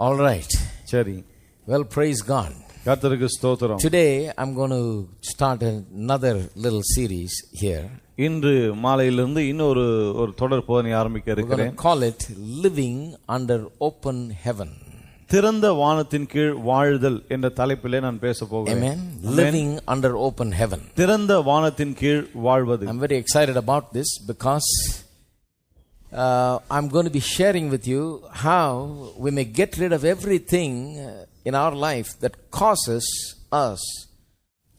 All right. சரி. Well, praise God. கர்த்தருக்கு ஸ்தோத்திரம். Today I'm going to start another little series here. இன்று மாலையிலிருந்து இன்னொரு தொடர் போதனை ஆரம்பிக்க இருக்கிறேன். We're going to call it Living Under Open Heaven. திறந்த வானத்தின் கீழ் வாழ்தல் என்ற தலைப்பிலே நான் பேச போகிறேன். Amen. Living under open heaven. திறந்த வானத்தின் கீழ் வாழ்வது. I'm very excited about this because I'm going to be sharing with you how we may get rid of everything in our life that causes us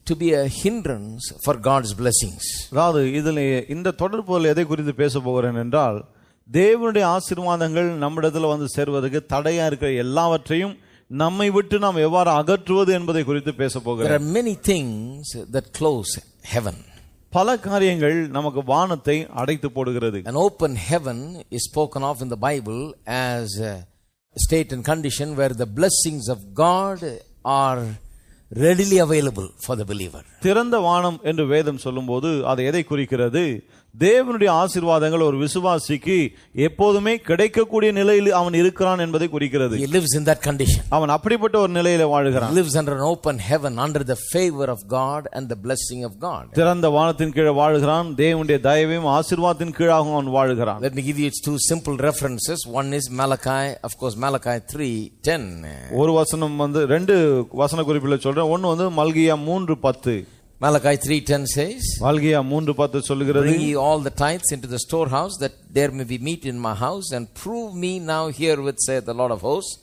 to be a hindrance for God's blessings. அதாவது இதிலே இந்த தொடர்புல எதை குறித்து பேச போகிறேன் என்றால் தேவனுடைய ஆசீர்வாதங்கள் நம்மிடத்தில் வந்து சேர்வதற்கு தடையா இருக்கிற எல்லாவற்றையும் நம்மை விட்டு நாம் எவ்வாறு அகற்றுவது என்பதை குறித்து பேச போகிறேன். There are many things that close heaven. பல காரியங்கள் நமக்கு வானத்தை அடைத்து போடுகிறது. An open heaven is spoken of in the Bible as a state and condition where the blessings of God are readily available for the believer. திறந்த வானம் என்று வேதம் சொல்லும்போது அது எதை குறிக்கிறது? தேவனுடைய ஆசீர்வாதங்கள் ஒரு விசுவாசிக்கு எப்போதுமே கிடைக்கக்கூடிய நிலையில் அவன் இருக்கிறான் என்பதை குறிக்கிறது. He lives in that condition. அவன் அப்படிப்பட்ட ஒரு நிலையில வாழ்கிறான். He lives under an open heaven under the favor of God and the blessing of God. திறந்த வானத்தின் கீழ் வாழ்கிறான். தேவனுடைய தயவையும் ஆசீர்வாதத்தின் கீழாக அவன் வாழ்கிறான். Let me give you two simple references. One is Malachi, of course Malachi 3:10. ஒரு வசனம் வந்து ரெண்டு வசன குறிப்புல சொல்றேன். ஒன்னு வந்து மல்கியா 3:10. Malachi 3:10 says, மல்கியா 3:10 சொல்கிறது, bring ye all the tithes into the storehouse, that there may be meat in my house, and prove me now herewith, saith the Lord of hosts,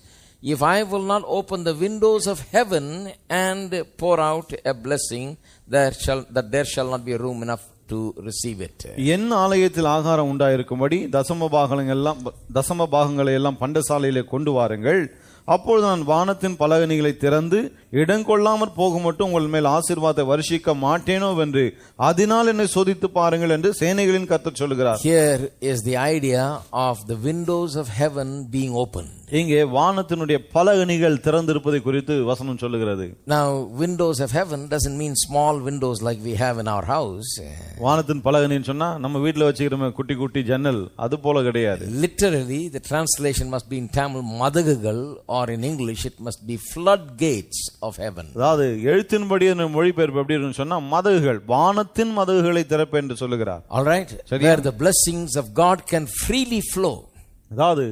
if I will not open the windows of heaven and pour out a blessing, that there shall not be room enough to receive it. என் ஆலயத்தில் ஆகாரம் உண்டாயிருக்கும்படி தசம பாகங்களை எல்லாம் பண்டசாலையிலே கொண்டு வாருங்கள். அப்பொழுது நான் வானத்தின் பலகணிகளை திறந்து இடங்கொள்ளாமற் போக மட்டும் உங்கள் மேல் ஆசீர்வாதத்தை வருஷிக்க மாட்டேனோ என்று அதனால் என்னை சோதித்து பாருங்கள் என்று சேனைகளின் கர்த்தர் சொல்கிறார். Here is the idea of the windows of heaven being opened. இங்கே வானத்தினுடைய பலகணிகள் திறந்திருப்பதை குறித்து வசனம் சொல்லுகிறது. Now windows of heaven doesn't mean small windows like we have in our house. வானத்தின் பலகணின்னு சொன்னா நம்ம வீட்ல வச்சிருக்கிற குட்டி குட்டி ஜன்னல் அது போல கிடையாது. Literally the translation must be in Tamil மதகுகள், or in English it must be floodgates of heaven. அதாவது எழுத்தின்படி மொழிபெயர்ப்பு எப்படி இருக்குன்னு சொன்னா மதகுகள், வானத்தின் மதகுகளை திறப்பு என்று சொல்லுகிறார். All right, where the blessings of God can freely flow. அதாவது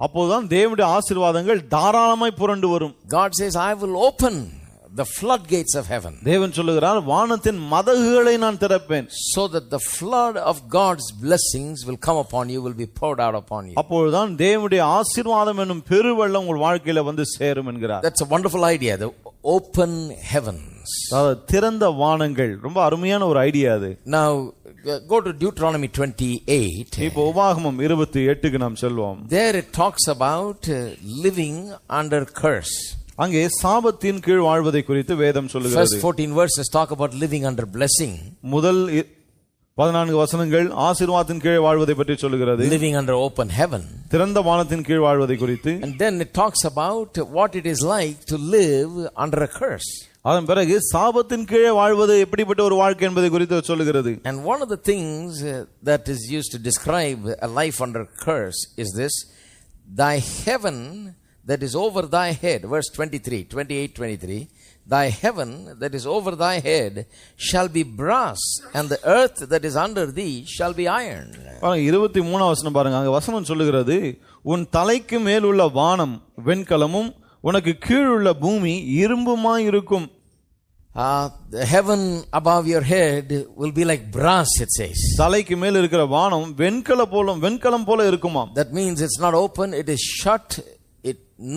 அப்போதான் தேவனுடைய ஆசீர்வாதங்கள் தாராளமாய் புரண்டு வரும். God says, I will open the floodgates of heaven. தேவன் சொல்லுகிறார், வானத்தின் மதகுகளை நான் திறப்பேன். So that the flood of God's blessings will come upon you, will be poured out upon you. அப்பொழுதுதான் தேவனுடைய ஆசீர்வாதம் என்னும் பெருவெள்ளம் உங்கள் வாழ்க்கையில வந்து சேரும் என்கிறார். That's a wonderful idea, the open heavens. திறந்த வானங்கள் ரொம்ப அருமையான ஒரு ஐடியா அது. Now go to Deuteronomy 28. இப்போ உபாகமம் 28க்கு நாம் செல்வோம். There it talks about living under curse. அங்கே சாபத்தின் கீழ் வாழ்வதை குறித்து வேதம் சொல்லுகிறது. First 14 verses talk about living under blessing. முதல் 14 வசனங்கள் ஆசீர்வாதத்தின் கீழ் வாழ்வதை பற்றி சொல்லுகிறது. Living under open heaven. திறந்த வானத்தின் கீழ் வாழ்வதை குறித்து. And then it talks about what it is like to live under a curse. அதன் பிறகு சாபத்தின் கீழே வாழ்வது எப்படிப்பட்ட ஒரு வாழ்க்கை என்பதை குறித்து சொல்லுகிறது. And one of the things that is used to describe a life under curse is this: thy heaven that is over thy head, verse 28-23, thy heaven that is over thy head shall be brass, and the earth that is under thee shall be iron. 23 வசனம் பாருங்க. அங்க வசனம் சொல்லுகிறது, உன் தலைக்கு மேல் உள்ள வானம் வெண்கலமும் உனக்கு கீழ் உள்ள பூமி இரும்புமாய் இருக்கும். The heaven above your head will be like brass, it says. தலைக்கு மேல் இருக்கிற வானம் வெண்கலம் போல இருக்குமாம். That means it's not open, it is shut.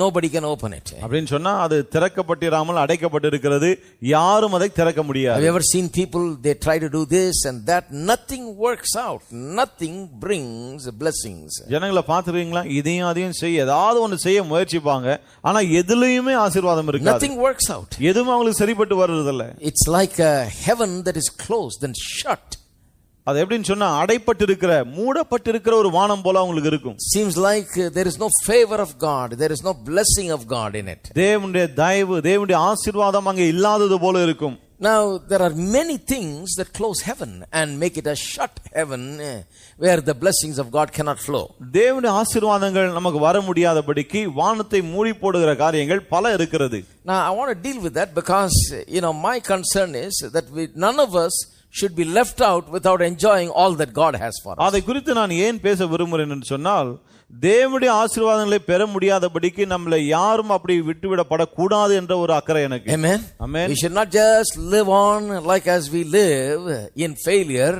Nobody can open it. அப்படினு சொன்னா அது திறக்கப்பட்டிராமல் அடைக்கப்பட்டிருக்கிறது. யாரும் அதை திறக்க முடியாது. Have you ever seen people, they try to do this and that, nothing works out, nothing brings blessings. ஜனங்களை பாத்துறீங்களா? இதையும் அதையும் செய்ய ஏதாவது ஒன்னு செய்ய முயற்சிப்பாங்க, ஆனா எதுலயுமே ஆசீர்வாதம் இருக்காது. Nothing works out. எதுவும் அவங்களுக்கு சரிப்பட்டு வர்றது இல்ல. It's like a heaven that is closed and shut. அது எப்படின்னு சொன்னா அடைப்பட்டிருக்கிற மூடப்பட்டிருக்கிற ஒரு வானம் போல உங்களுக்கு இருக்கும். Seems like there is no favor of God, there is no blessing of God in it. தேவனுடைய தயவு, தேவனுடைய ஆசீர்வாதம் அங்கே இல்லாதது போல இருக்கும். Now, there are many things that close heaven and make it a shut heaven where the blessings of God cannot flow. தேவனுடைய ஆசீர்வாதங்கள் நமக்கு வர முடியாதபடிக்கு வானத்தை மூடி போடுகிற காரியங்கள் பல இருக்கிறது. Now, I want to deal with that because, my concern is that none of us should be left out without enjoying all that God has for us. அதை குறித்து நான் ஏன் பேச விரும்புகிறேன் என்று சொன்னால், தேவனுடைய ஆசீர்வாதங்களை பெற முடியாதபடிக்கு நம்மளை யாரும் அப்படி விட்டுவிடப்படக்கூடாது என்ற ஒரு அக்கறை எனக்கு. Amen. Amen. We should not just live on like as we live in failure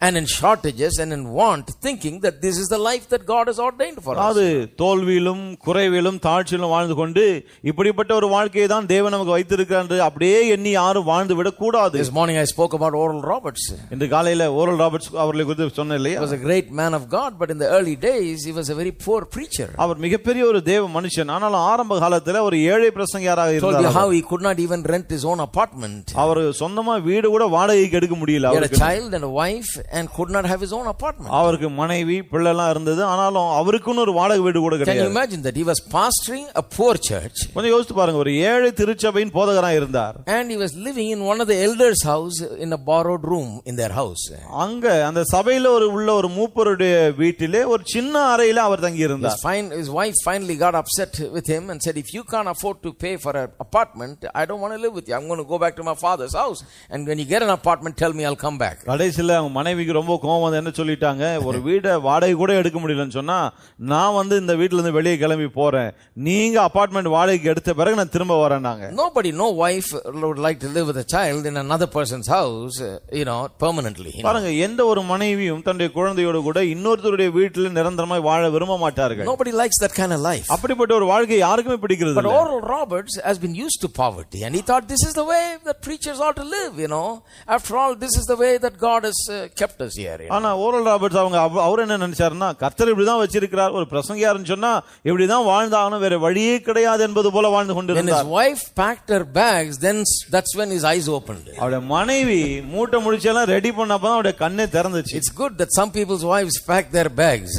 and in shortages and in want, thinking that this is the life that God has ordained for us. அது தோல்வியிலும் குறைவிலும் தாழ்ச்சியிலும் வாழ்ந்து கொண்டு இப்படிப்பட்ட ஒரு வாழ்க்கையை தான் தேவன் நமக்கு வைத்திருக்கிறார் என்று அப்படியே எண்ணி யாரும் வாழ்ந்து விட கூடாது. This morning I spoke about Oral Roberts. இந்த காலையில ஓரல் ராபர்ட்ஸ் அவர்களை குறித்து சொன்னேன் இல்லையா? He was a great man of God, but in the early days he was a very poor preacher. அவர் மிகப்பெரிய ஒரு தேவ மனுஷன், ஆனால் ஆரம்ப காலத்துல ஒரு ஏழை பிரசங்கியாராக Told you இருந்தார். how he could not even rent his own apartment. அவர் சொந்தமா வீடு கூட வாடகைக்கு எடுக்க முடியல. He had a அவருக்கு child and a wife and could not have his own apartment. அவருக்கு மனைவி பிள்ளை எல்லாம் இருந்தது, ஆனாலும் அவருக்குன்னு ஒரு வாடகை வீடு கூட Can you கிடையாது. imagine that? He was pastoring a poor church. கொஞ்சம் யோசித்து பாருங்க, ஒரு ஏழை திருச்சபையின் போதகராக இருந்தார். And he was living in one of the elders' house in a borrowed room in their house. அங்க அந்த சபையில உள்ள ஒரு மூப்பருடைய வீட்டிலே ஒரு சின்ன அறையில அவர் தங்கி இருந்தார். His wife finally got upset with him and said, if you can't afford to pay for an apartment, I don't want to live with you. I'm going to go back to my father's house. And when you get an apartment, tell me, I'll come back. கடைசில அவங்க மனைவிக்கு ரொம்ப கோவம் வந்து என்ன சொல்லிட்டாங்க, ஒரு வீடை வாடகை கூட எடுக்க முடியலன்னு சொன்னா நான் வந்து இந்த வீட்டுல இருந்து வெளியே கிளம்பி போறேன், நீங்க அபார்ட்மெண்ட் வாடகைக்கு எடுத்த பிறகு நான் திரும்ப வரேன்னாங்க. No wife would like to live with a child in another person's house, permanently. பாருங்க, எந்த ஒரு மனைவியும் தன்னுடைய குழந்தையோடு கூட இன்னொருத்தருடைய வீட்டில் நிரந்தரமாய் வாழ விரும்ப மாட்டார்கள். Nobody likes that kind of life. அப்படிப்பட்ட ஒரு வாழ்க்கை யாருக்குமே பிடிக்கிறது இல்ல. But Oral Roberts has been used to poverty and he thought this is the way that preachers ought to live, After all, this is the way that God has kept us here. ஆனா oral Roberts அவர் என்ன நினைச்சாருன்னா, கர்த்தர் இப்படிதான் வச்சிருக்கிறார், ஒரு பிரசங்கியாருன்னு சொன்னா இப்படிதான் வாழ்ந்தாகணும், வேற வழியே கிடையாது என்பது போல வாழ்ந்து கொண்டிருந்தார். When his wife packed her bags, then that's when his eyes opened. அவருடைய மனைவி மூட்டை முடிச்செல்லாம் ரெடி பண்ணப்பதான் அவருடைய கண்ணே திறந்துச்சு. It's good that some people's wives pack their bags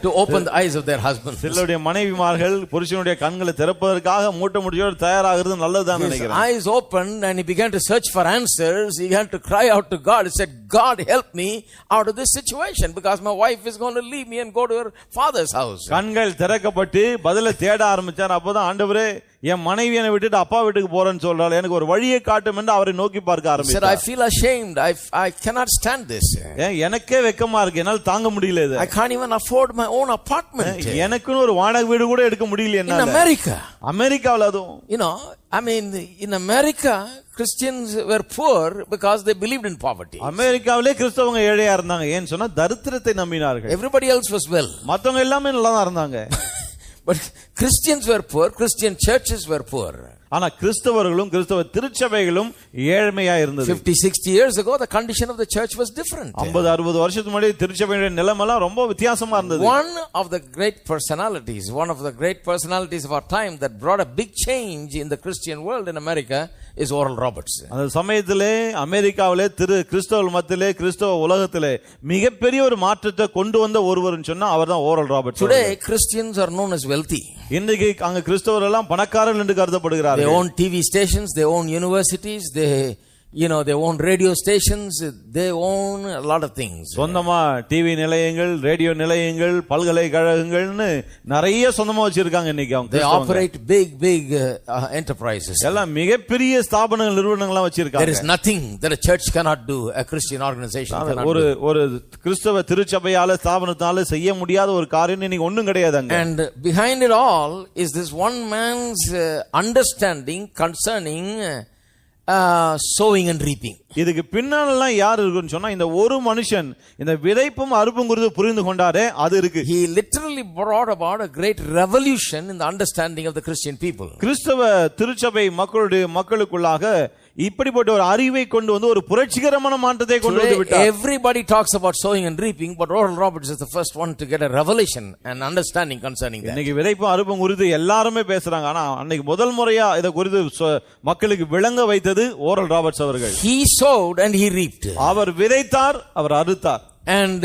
to open the eyes of their husbands. சிலருடைய மனைவிமார்கள் புருஷனுடைய கண்களை திறப்பதற்காக மூட்டை முடிச்சோடு தயாராகிறது நல்லதுதான் நினைக்கிறேன். His eyes opened and he began to search for answers. He began to cry out to God. He said, God, help me out of this situation because my wife is going to leave me and go to her father's house. கண்கள் திறக்கப்பட்டு பதிலை தேட ஆரம்பிச்சார். அப்பதான் ஆண்டவரே, என் மனைவி என்னை விட்டுட்டு அப்பா வீட்டுக்கு போறேன்னு சொல்றாள், எனக்கு ஒரு வழியை காட்டும் என்று அவரை நோக்கி பார்க்க ஆரம்பிச்சார். I feel ashamed. I cannot stand this. எனக்கே வெக்கமா இருக்கு, என்னால தாங்க முடியல இது. I can't even afford my own apartment. எனக்குன்னு ஒரு வாடகை வீடு கூட எடுக்க முடியல என்னால. In America. அமெரிக்காவுல அதுவும். In America, Christians were poor because they believed in poverty. அமெரிக்காவிலே கிறிஸ்தவங்க ஏழையா இருந்தாங்க. ஏன்னு சொன்னா தரித்திரத்தை நம்பினார்கள். Everybody else was well. மத்தவங்க எல்லாமே நல்லா தான் இருந்தாங்க. But Christians were poor, Christian churches were poor. ஆனா கிறிஸ்தவர்களும் கிறிஸ்தவ திருச்சபைகளும் ஏழ்மையா இருந்தது. 50-60 years ago the condition of the church was different. 50-60 வருஷத்துக்கு முன்னாடி திருச்சபையோட நிலைமைலாம் ரொம்ப வித்தியாசமா இருந்தது. One of the great personalities of our time that brought a big change in the Christian world in America is Oral Roberts. அந்த சமயத்திலே அமெரிக்காவிலே கிறிஸ்தவ மத்தியிலே கிறிஸ்தவ உலகத்திலே மிகப்பெரிய ஒரு மாற்றத்தை கொண்டு வந்த ஒருவர்னு சொன்னா அவர்தான் oral Roberts. Today Christians are known as wealthy. இன்னைக்கு அங்க கிறிஸ்தவர்கள் எல்லாம் பணக்காரர்கள் என்று கருதப்படுகிறார்கள். They own TV stations, they own universities, they own radio stations, they own a lot of things. சொந்தமா டிவி நிலையங்கள், ரேடியோ நிலையங்கள், பல்கலைக்கழகங்கள்னு நிறைய சொந்தமா வச்சிருக்காங்க இன்னைக்கு அவங்க. They operate big enterprises. எல்லாம் மிகப்பெரிய ஸ்தாபனங்கள், நிறுவனங்கள்லாம் வச்சிருக்காங்க. There is nothing that a church cannot do, a Christian organization cannot do. ஒரு கிறிஸ்தவ திருச்சபையால ஸ்தாபனத்தால செய்ய முடியாத ஒரு காரியம் இன்னைக்கு ஒண்ணும் கிடையாது அங்க. And behind it all is this one man's understanding concerning sowing and reaping. இதுக்கு பின்னாலெல்லாம் யார் இருக்குன்னு சொன்னா, இந்த ஒரு மனுஷன் இந்த விதைப்பும் அறுப்பும் குறித்து புரிந்து கொண்டாரே அது இருக்கு. He literally brought about a great revolution in the understanding of the Christian people. கிறிஸ்தவ திருச்சபை மக்களுக்குள்ளாக இப்படிப்பட்ட ஒரு அறிவை கொண்டு வந்து ஒரு புரட்சிகரமான மாற்றத்தை கொண்டு வந்து விட்டார். Everybody talks about sowing and reaping, but Oral Roberts is the first one to get a revelation and understanding concerning that. இன்னைக்கு விதைப்பும் அறுப்பும் குறித்து எல்லாருமே பேசுறாங்க, ஆனா அன்னைக்கு முதல் முறையா இத குறித்து மக்களுக்கு விளங்க வைத்தது ஓரல் ராபர்ட்ஸ் அவர்கள். He sowed and he reaped. அவர் விதைத்தார், அவர் அறுத்தார். And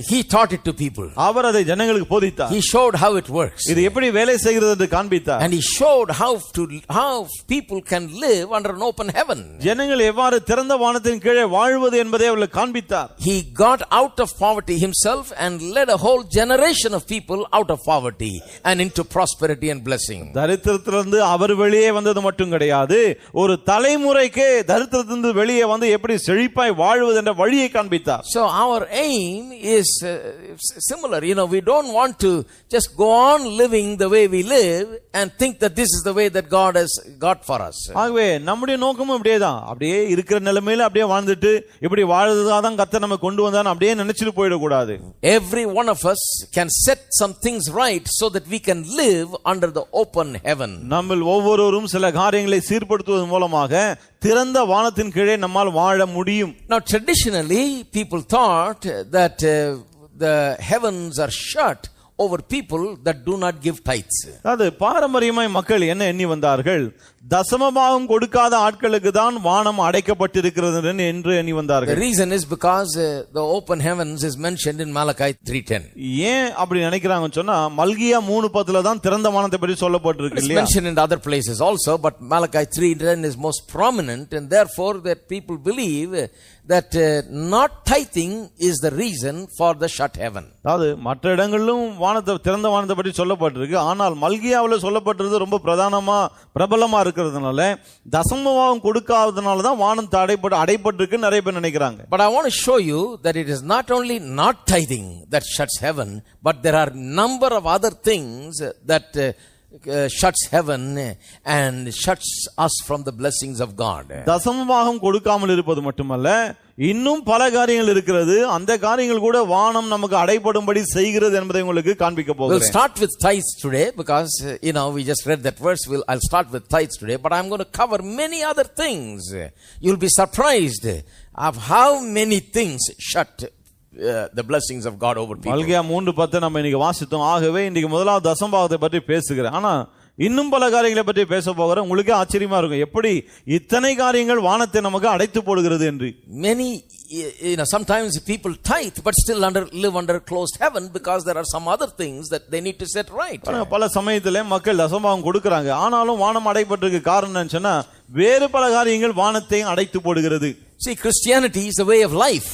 he taught it to people. அவர் அதை ஜனங்களுக்கு போதித்தார். He showed how it works. இது எப்படி வேலை செய்கிறது என்று காண்பித்தார். And he showed how people can live under an open heaven. ஜனங்கள் எவ்வாறு திறந்த வானத்தின் கீழே வாழ்வது என்பதை அவர்களுக்கு காண்பித்தார். He got out of poverty himself and led a whole generation of people out of poverty and into prosperity and blessing. தரித்திரத்திலிருந்து அவர் வெளியே வந்தது மட்டும் கிடையாது, ஒரு தலைமுறைக்கு தரித்திரத்திலிருந்து வெளியே வந்து எப்படி செழிப்பாய் வாழ்வது என்ற வழியை காண்பித்தார். So our aim is similar. We don't want to just go on living the way we live and think that this is the way that God has got for us. ஆகவே நம்முடைய நோக்கமும் அப்படியேதான். அப்படியே இருக்கிற நிலைமையில அப்படியே வாழ்ந்துட்டு இப்படி வாழ்றதுதான் கர்த்தர் நம்ம கொண்டு வந்தான்னு அப்படியே நினைச்சிட்டு போயிட கூடாது. Every one of us can set some things right so that we can live under the open heaven. நம்மில் ஒவ்வொருவரும் சில காரியங்களை சீர்படுத்துவதன் மூலமாக திறந்த வானத்தின் கீழே நம்மால் வாழ முடியும். Now traditionally people thought that the heavens are shut over people that do not give tithes. அது பாரம்பரியமாய் மக்கள் என்ன எண்ணி வந்தார்கள், தசமபாகம் கொடுக்காத ஆட்களுக்கு தான் வானம் அடைக்கப்பட்டிருக்கிறது என்று எண்ணி வந்தார்கள். The reason is because the open heavens is mentioned in Malachi 3:10. ஏன் அப்படி நினைக்கிறாங்கன்னு சொன்னா மல்கியா 3:10ல தான் திறந்த வானத்தை பற்றி சொல்லப்பட்டிருக்கு இல்லையா? It's mentioned in other places also, but Malachi 3:10 is most prominent, and therefore that people believe that not tithing is the reason for the shut heaven. அதாவது மற்ற இடங்களிலும் வானத்தை திறந்த வானத்தை பற்றி சொல்லப்பட்டிருக்கு, ஆனால் மல்கியாவுல சொல்லப்பட்டிருக்கிறது ரொம்ப பிரபலமா இருக்கிறதுனால தசமபாகம் கொடுக்காததுனால தான் வானம் அடைப்பட்டிருக்கு நிறைய பேர் நினைக்கிறாங்க. But I want to show you that it is not only not tithing that shuts heaven, but there are number of other things that shuts heaven and shuts us from the blessings of God. தசமபாகம் கொடுக்காமல் இருப்பது மட்டுமல்ல, இன்னும் பல காரியங்கள் இருக்கிறது. அந்த காரியங்கள் கூட வானம் நமக்கு அடைபடும்படி செய்கிறது என்பதை உங்களுக்கு காண்பிக்க போகிறேன். We'll start with tithes today because we just read that verse. I'll start with tithes today, but I'm going to cover many other things. You'll be surprised of how many things shut the blessings of God over people. மல்கியா 3:10 நம்ம இன்னைக்கு வாசித்தோம். ஆகவே இன்னைக்கு முதலாவது தசமபாகத்தை பற்றி பேசுகிறேன். ஆனா இன்னும் பல காரியங்களை பற்றி பேச போகிறேன். உங்களுக்கு ஆச்சரியமா இருக்கும் எப்படி இத்தனை காரியங்கள் வானத்தை நமக்கு அடைத்து போடுகிறது என்று. Many sometimes people tithe but still live under closed heaven because there are some other things that they need to set right. பல சமயத்திலே மக்கள் தசமபாகம் கொடுக்கறாங்க, ஆனாலும் வானம் அடைபட்டிருக்கு. காரணம் என்னன்னா வேறு பல காரியங்கள் வானத்தை அடைத்து போடுகிறது. See, Christianity is a way of life.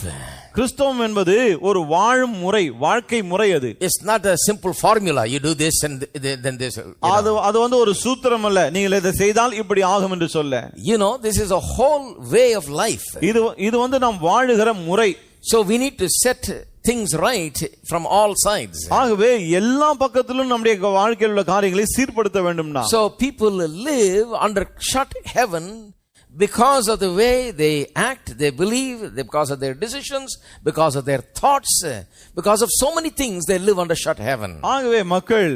கிறிஸ்தவம் என்பது ஒரு வாழும் முறை, வாழ்க்கை முறை. அது It's not a simple formula. You do this and then this. அது வந்து ஒரு சூத்திரம் அல்ல, நீங்கள் இதை செய்தால் இப்படி ஆகும் என்று சொல்ல. This is a whole way of life. இது வந்து நாம் வாழுகிற முறை. So we need to set things right from all sides. ஆகவே எல்லா பக்கத்திலும் நம்முடைய வாழ்க்கையில் உள்ள காரியங்களை சீர்படுத்த வேண்டும்னா. So people live under shut heaven because of the way they act, they believe, because of their decisions, because of their thoughts, because of so many things they live under shut heaven. ஆகவே மக்கள்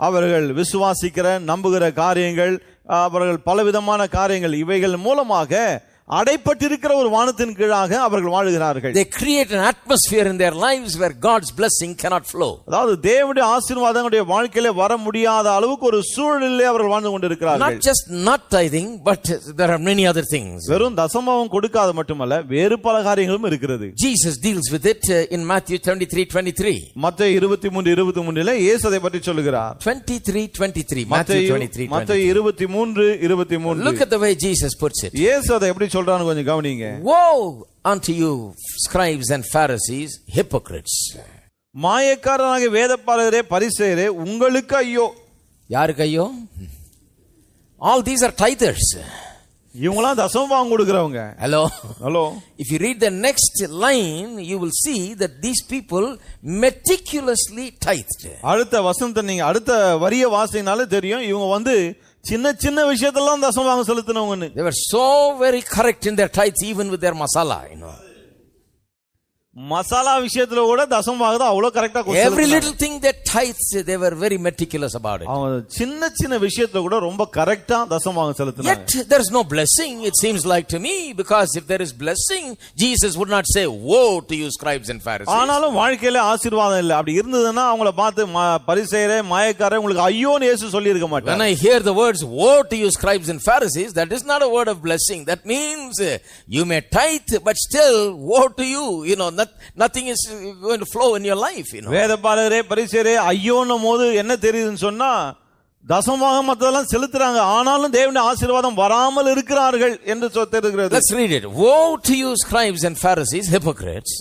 அவர்கள் விசுவாசிக்கிற நம்புகிற காரியங்கள், அவர்கள் பலவிதமான காரியங்கள், இவைகள் மூலமாக அடைப்பட்டிருக்கிற ஒரு வானத்தின் கீழாக அவர்கள் வாழுகிறார்கள். They create an atmosphere in their lives where God's blessing cannot flow. அதாவது தேவனுடைய ஆசீர்வாதங்களுடைய வாழ்க்கையிலே வர முடியாத அளவுக்கு ஒரு சூழலிலே அவர்கள் வாழ்ந்து கொண்டிருக்கிறார்கள். Not just not tithing, but there are many other things. வெறும் தசமபாகம் கொடுக்காத மட்டுமல்ல, வேறு பல காரியங்களும் இருக்கிறது. Jesus deals with it in Matthew 23:23. மத்தேயு 23:23ல இயேசு அதை பற்றி சொல்கிறார். 23:23. Matthew 23:23. மத்தேயு 23:23. Look at the way Jesus puts it. இயேசு அதை எப்படி சொல்றான்னு கொஞ்சம் கவனிங்க. Woe unto you, scribes and Pharisees, hypocrites. மாயக்காரராகிய வேதபாரகரே பரிசேயரே உங்களுக்கு ஐயோ. யாருக்கு ஐயோ? All these are tithers. இவங்களாம் தசமபாகம் கொடுக்கிறவங்க. Hello. If you read the next line, you will see that these people meticulously tithed. அடுத்த வசனத்தை நீங்க அடுத்த வரிய வாசினாலே தெரியும், இவங்க வந்து சின்ன சின்ன விஷயத்தெல்லாம் தசமபாகம் செலுத்தினவங்க. They were so very correct in their tithes, even with their masala. Masala விஷயத்துல கூட தசமபாகத்தை அவ்வளவு கரெக்டா கொடுத்தாங்க. Every little thing they tithes, they were very meticulous about it. அவங்க சின்ன சின்ன விஷயத்துல கூட ரொம்ப கரெக்டா தசமபாகம் செலுத்தினாங்க. Yet there is no blessing, it seems like to me, because if there is blessing, Jesus would not say, woe to you, scribes and Pharisees. ஆனாலும் வாழ்க்கையில ஆசீர்வாதம் இல்ல. அப்படி இருந்ததுன்னா அவங்கள பார்த்து பரிசேயரே மாயக்காரரே உங்களுக்கு ஐயோன்னு இயேசு சொல்லி இருக்க மாட்டார். When I hear the words woe to you, scribes and Pharisees, that is not a word of blessing. That means you may tithe, but still woe to you. nothing is going to flow in your life, you know. வேதபாரகரே பரிசேயரே ஐயோன்னும் போது என்ன தெரியுதுன்னு சொன்னா தசமபாகம் மத்ததெல்லாம் செலுத்துறாங்க, ஆனாலும் தேவனுடைய ஆசீர்வாதம் வராமல் இருக்கிறார்கள் என்று தெரிகிறது. Let's read it. Woe to you, scribes and Pharisees, hypocrites!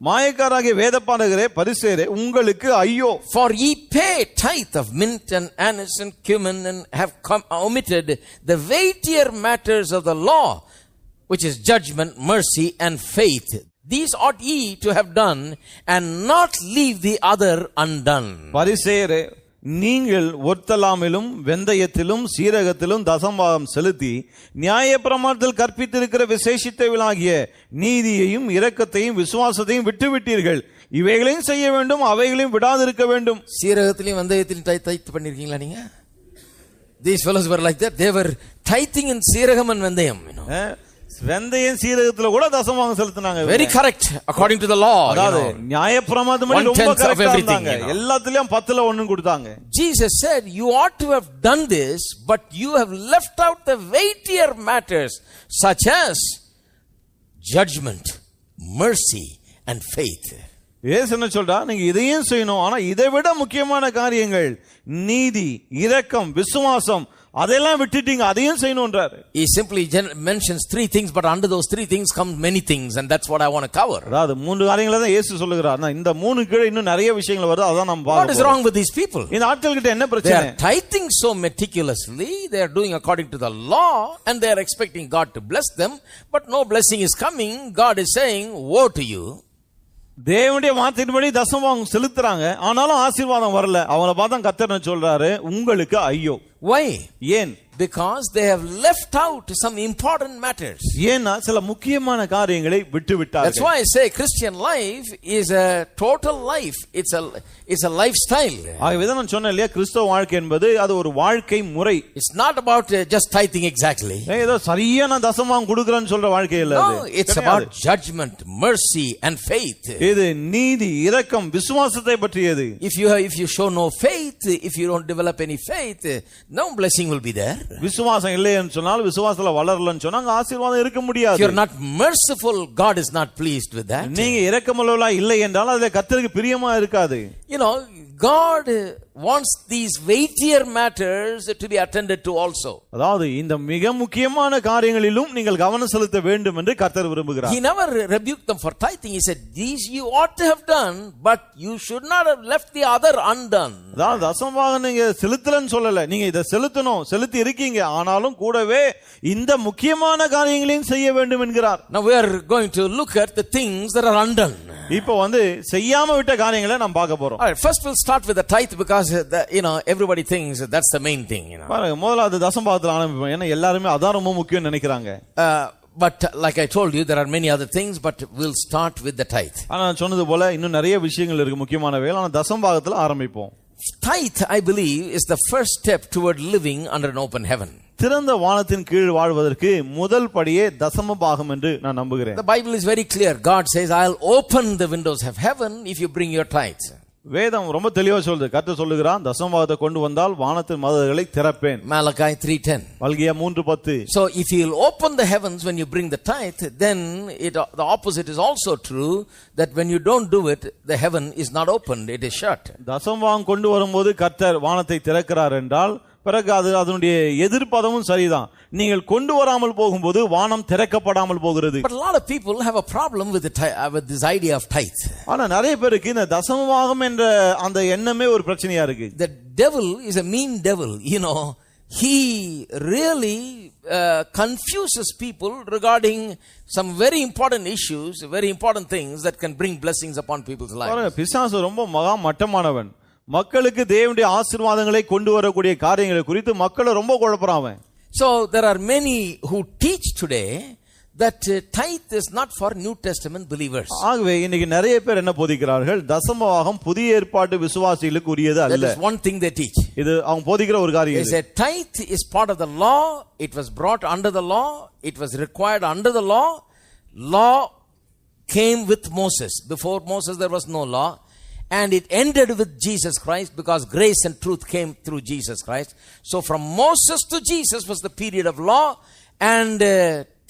மாயக்காரராகிய வேதபாரகரே பரிசேயரே உங்களுக்கு ஐயோ! For ye pay tithe of mint and anise and cumin, and have omitted the weightier matters of the law, which is judgment, mercy, and faith. These ought ye to have done, and not leave the other undone. பரிசேயரே, நீங்கள் ஒர்த்தலாமிலும் வெந்தயத்திலும் சீரகத்திலும் தசமபாகம் செலுத்தி நியாயப்பிரமாணத்தில் கற்பித்திருக்கிற விசேஷித்தவைகளாகிய நீதியையும் இரக்கத்தையும் விசுவாசத்தையும் விட்டுவிட்டீர்கள். இவைகளையும் செய்ய வேண்டும், அவைகளையும் விடாதிருக்க வேண்டும். சீரகத்திலும் வெந்தயத்திலும் tithe பண்ணிருக்கீங்களா நீங்க? These fellows were like that. They were tithing in சீரகம் and வெந்தயம், you know. வெந்தயம் சீரகத்துல கூட தசமபாகம் செலுத்தினாங்க. Very correct according to the law. அதாவது நியாயப்பிரமாணப்படி ரொம்ப கரெக்ட்டா இருந்தாங்க. எல்லாத்துலயும் 10ல 1 கொடுத்தாங்க. Jesus said, you ought to have done this, but you have left out the weightier matters such as judgment, mercy, and faith. இயேசு என்ன சொல்றா, நீங்க இதையும் செய்யணும், ஆனா இதை விட முக்கியமான காரியங்கள் நீதி, இரக்கம், விசுவாசம் அதெல்லாம் விட்டுட்டீங்க, அதையும் செய்யணும்ன்றாரு. He simply mentions 3 things, but under those 3 things come many things, and that's what I want to cover. அதாவது 3 காரியங்களை தான் இயேசு சொல்லுகிறார். இந்த 3 கீழ இன்னும் நிறைய விஷயங்கள் வருது, அதான் நம்ம பார்ப்போம். What is wrong with these people? இந்த ஆட்கள் கிட்ட என்ன பிரச்சனை? They are tithing so meticulously, they are doing according to the law, and they are expecting God to bless them, but no blessing is coming. God is saying, woe to you. தேவனுடைய வார்த்தையின்படி தசமபாகம் செலுத்துறாங்க, ஆனாலும் ஆசீர்வாதம் வரல. அவங்கள பார்த்தா கர்த்தர் சொல்றாரு, உங்களுக்கு ஐயோ. Why? ஏன்? Because they have left out some important matters. ஏன்னா சில முக்கியமான காரியங்களை விட்டு விட்டார்கள். That's why I say Christian life is a total life. It's a lifestyle. ஆகவே தான் நான் சொன்னேன் இல்லையா, கிறிஸ்தவ வாழ்க்கை என்பது அது ஒரு வாழ்க்கை முறை. It's not about just tithing exactly. ஏதோ சரியா நான் தசமபாகம் கொடுக்கறேன்னு சொல்ற வாழ்க்கை இல்ல அது. No, it's about judgment, mercy, and faith. இது நீதி, இரக்கம், விசுவாசத்தை பற்றியது. If you show no faith, if you don't develop any faith, no blessing will be there. விசுவாசம் இல்லைன்னு சொன்னால், விசுவாசத்துல வளரலன்னு சொன்னா அங்க ஆசீர்வாதம் இருக்க முடியாது. If you're not merciful, God is not pleased with that. நீங்க இரக்கமுள்ளவளா இல்லை என்றால் அதுல கர்த்தருக்கு பிரியமா இருக்காது. You know, God wants these weightier matters to be attended to also. அதாவது இந்த மிக முக்கியமான காரியங்களிலும் நீங்கள் கவனம் செலுத்த வேண்டும் என்று கர்த்தர் விரும்புகிறார். He never rebuked them for tithing. He said, these you ought to have done, but you should not have left the other undone. அதாவது தசமபாகம் நீங்க செலுத்தலன்னு சொல்லல, நீங்க இத செலுத்தணும், செலுத்தி இருக்கீங்க, ஆனாலும் கூடவே இந்த முக்கியமான காரியங்களையும் செய்ய வேண்டும் என்கிறார். Now we are going to look at the things that are undone. இப்போ செய்யாம விட்ட காரியங்களை நாம் பார்க்க போறோம். All right, first we'll start with the tithe because everybody thinks that's the main thing, பாருங்க, முதல்ல அது தசமபாகத்துல ஆரம்பிப்போம். ஏன்னா எல்லாரும் அதான் ரொம்ப முக்கியம் நினைக்கிறாங்க. But like I told you, there are many other things, but we'll start with the tithe. ஆனா சொன்னது போல இன்னும் நிறைய விஷயங்கள் இருக்கு முக்கியமானவை, ஆனா தசமபாகத்துல ஆரம்பிப்போம். Tithe, I believe, is the first step toward living under an open heaven. திறந்த வானத்தின் கீழ் வாழ்வதற்கு முதல் படியே தசமபாகம் என்று நான் நம்புகிறேன். The Bible is very clear. God says, I'll open the windows of heaven if you bring your tithes. வேதம் ரொம்ப தெளிவா சொல்லுது. கர்த்தர் சொல்லுகிறான், தசமபாகத்தை கொண்டு வந்தால் வானத்தின் மதகுகளை திறப்பேன். Malachi 3:10. Malchijah 3:10. So if you'll open the heavens when you bring the tithe, then the opposite is also true, that when you don't do it, the heaven is not opened, it is shut. தசமபாகம் கொண்டு வரும்போது கர்த்தர் வானத்தை திறக்கிறார் என்றால் பிறகு அதனுடைய எதிர்ப்பதமும் சரிதான். நீங்கள் கொண்டு வராமல் போகும்போது வானம் திறக்கப்படாமல் போகிறது. But a lot of people have a problem with this idea of tithe. ஆனா நிறைய பேருக்கு இந்த தசமபாகம் என்ற அந்த எண்ணமே ஒரு பிரச்சனையா இருக்கு. The devil is a mean devil, he really confuses people regarding some very important issues, very important things that can bring blessings upon people's lives. பிசாசு ரொம்ப மகா மட்டமானவன். மக்களுக்கு தேவனுடைய ஆசீர்வாதங்களை கொண்டு வரக்கூடிய காரியங்களை குறித்து மக்களை ரொம்ப குழப்பறான். So there are many who teach today that tithe is not for New Testament believers. ஆகவே இன்னைக்கு நிறைய பேர் என்ன போதிக்கிறார்கள், தசமபாகம் புதிய ஏற்பாட்டு விசுவாசிகளுக்கு உரியது அல்ல. That is one thing they teach. இது அவங்க போதிக்கிற ஒரு காரியம். They say tithe is part of the law, it was brought under the law, it was required under the law. Law came with Moses. Before Moses there was no law. And it ended with Jesus Christ because grace and truth came through Jesus Christ. So from Moses to Jesus was the period of law, and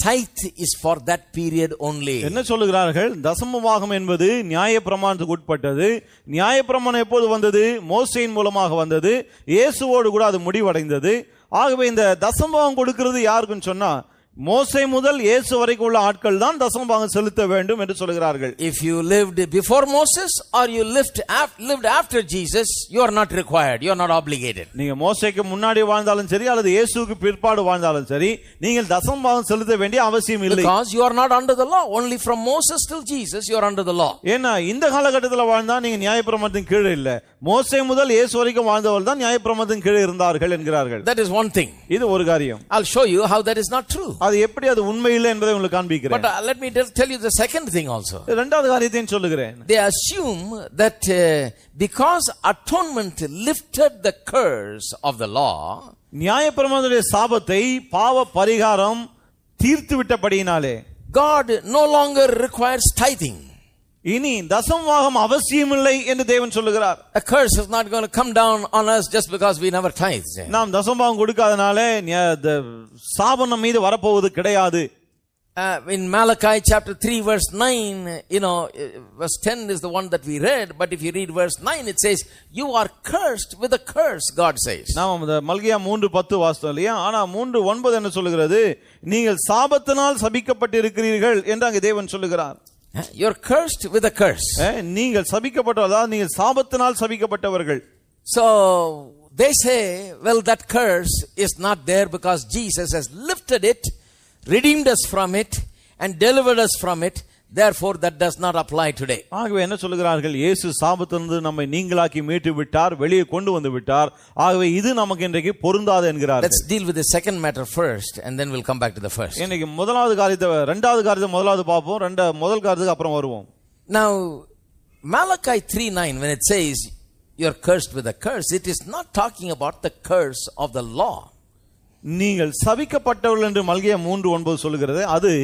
tithe is for that period only. என்ன சொல்லுகிறார்கள்? தசமபாகம் என்பது நியாயப்பிரமாணத்துக்கு உட்பட்டது. நியாயப்பிரமாணம் எப்போது வந்தது? மோசேயின் மூலமாக வந்தது. இயேசுவோடு கூட அது முடிவடைந்தது. ஆகவே இந்த தசமபாகம் கொடுக்கிறது யாருக்குன்னு சொன்னா, மோசே முதல் இயேசு வரைக்கும் உள்ள ஆட்கள் தான் தசமபாகம் செலுத்த வேண்டும் என்று சொல்கிறார்கள். If you lived before Moses or you lived after Jesus, you are not required, you are not obligated. நீங்க மோசேக்கு முன்னாடி வாழ்ந்தாலும் சரி அல்லது இயேசுவுக்கு பிற்பாடு வாழ்ந்தாலும் சரி, நீங்கள் தசமபாகம் செலுத்த வேண்டிய அவசியம் இல்லை. Because you are not under the law. Only from Moses till Jesus you are under the law. ஏன்னா இந்த காலகட்டத்தில் வாழ்ந்தா நீங்க நியாயப்பிரமாணத்தின் கீழே இல்ல. மோசே முதல் இயேசு வரைக்கும் வாழ்ந்தவர்கள் தான் நியாயப்பிரமாணத்தின் கீழே இருந்தார்கள் என்கிறார்கள். That is one thing. இது ஒரு காரியம். I'll show you how that is not true. அது எப்படி அது உண்மை இல்லை என்பதை உங்களுக்கு காண்பிக்கிறேன். But let me tell you the second thing also. இரண்டாவது காரியத்தையும் சொல்லுகிறேன். They assume that because atonement lifted the curse of the law, நியாயப்பிரமாணத்துடைய சாபத்தை பாவ பரிகாரம் தீர்த்து விட்டபடியினாலே God no longer requires tithing. இனி தசமபாகம் அவசியமில்லை என்று தேவன் சொல்லுகிறார். A curse is not going to come down on us just because we never tithe. நாம் தசமபாகம் கொடுக்காதனாலே சாபம் நம்ம மீது வரப்போவது கிடையாது. In Malachi chapter 3 verse 9, verse 10 is the one that we read, but if you read verse 9 it says you are cursed with a curse, God says. நாம் மல்கியா 3:10 வாசித்தோம் இல்லையா? ஆனா 3:9 என்ன சொல்லுகிறது? நீங்கள் சாபத்தினால் சபிக்கப்பட்டிருக்கிறீர்கள் என்று அங்கே தேவன் சொல்லுகிறார். You are cursed with a curse. நீங்கள் சபிக்கப்பட்டவர்கள், நீங்கள் சாபத்தினால் சபிக்கப்பட்டவர்கள். So they say, well, that curse is not there because Jesus has lifted it, redeemed us from it and delivered us from it. Therefore that does not apply today. ஆகவே என்ன சொல்கிறார்கள்? இயேசு சாபத்திலிருந்து நம்மை நீங்களாக்கி மீட்டு விட்டார், வெளியே கொண்டு வந்து விட்டார். ஆகவே இது நமக்கு இன்றைக்கு பொருந்தாது என்கிறார்கள். Let's deal with the second matter first and then we'll come back to the first. இன்னைக்கு முதலாவது காரியத்தை இரண்டாவது காரியத்தை முதலாவது பார்ப்போம். முதல் காரியத்துக்கு அப்புறம் வருவோம். Now Malachi 3:9 when it says you are cursed with a curse, it is not talking about the curse of the law. நீங்கள் சபிக்கப்பட்டவர்கள் என்று மல்கியா 3:9 சொல்கிறது. அது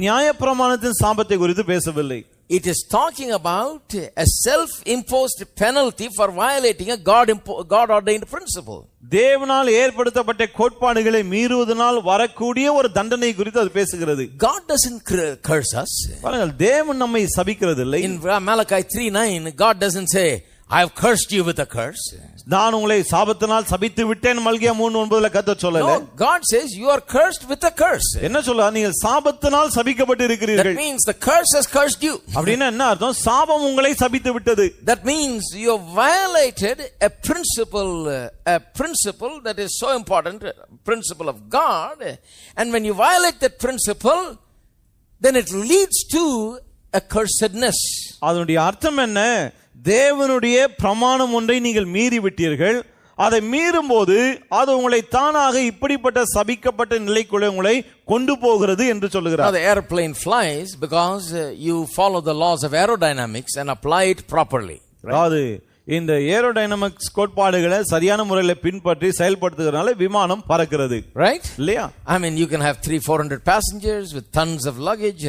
நியாயப்பிரமாணத்தின் சாபத்தை குறித்து பேசவில்லை. It is talking about a self-imposed penalty for violating a God-ordained principle. தேவனால் ஏற்படுத்தப்பட்ட கோட்பாடுகளை மீறுவதனால் வரக்கூடிய ஒரு தண்டனை குறித்து அது பேசுகிறது. God doesn't curse us. பாருங்கள், தேவன் நம்மை சபிக்கிறது இல்லை. In Malachi 3:9 God doesn't say I have cursed you with a curse. நான் உங்களை சாபத்தினால் சபித்து விட்டேன் மல்கியா 3:9 கர்த்தர் சொல்லல. No, God says you are cursed with a curse. என்ன சொல்றார்? நீங்கள் சாபத்தினால் சபிக்கப்பட்டு இருக்கிறீர்கள். That means the curse has cursed you. அப்படினா என்ன அர்த்தம்? சாபம் உங்களை சபித்து விட்டது. That means you have violated a principle that is so important, principle of God, and when you violate that principle then it leads to a cursedness. அதனுடைய அர்த்தம் என்ன? தேவனுடைய பிரமாணம் ஒன்றை நீங்கள் மீறி விட்டீர்கள். அதை மீறும்போது அது உங்களை தானாக இப்படிப்பட்ட சபிக்கப்பட்ட நிலைக்குள்ளே உங்களை கொண்டு போகிறது என்று சொல்லுகிறார். The airplane flies because you follow the laws of aerodynamics and apply it properly. அதாவது இந்த ஏரோடைனமிக்ஸ் கோட்பாடுகளை சரியான முறையில் பின்பற்றி செயல்படுத்துகிறதுனால விமானம் பறக்கிறது. Right? இல்லையா? I mean you can have 300-400 passengers with tons of luggage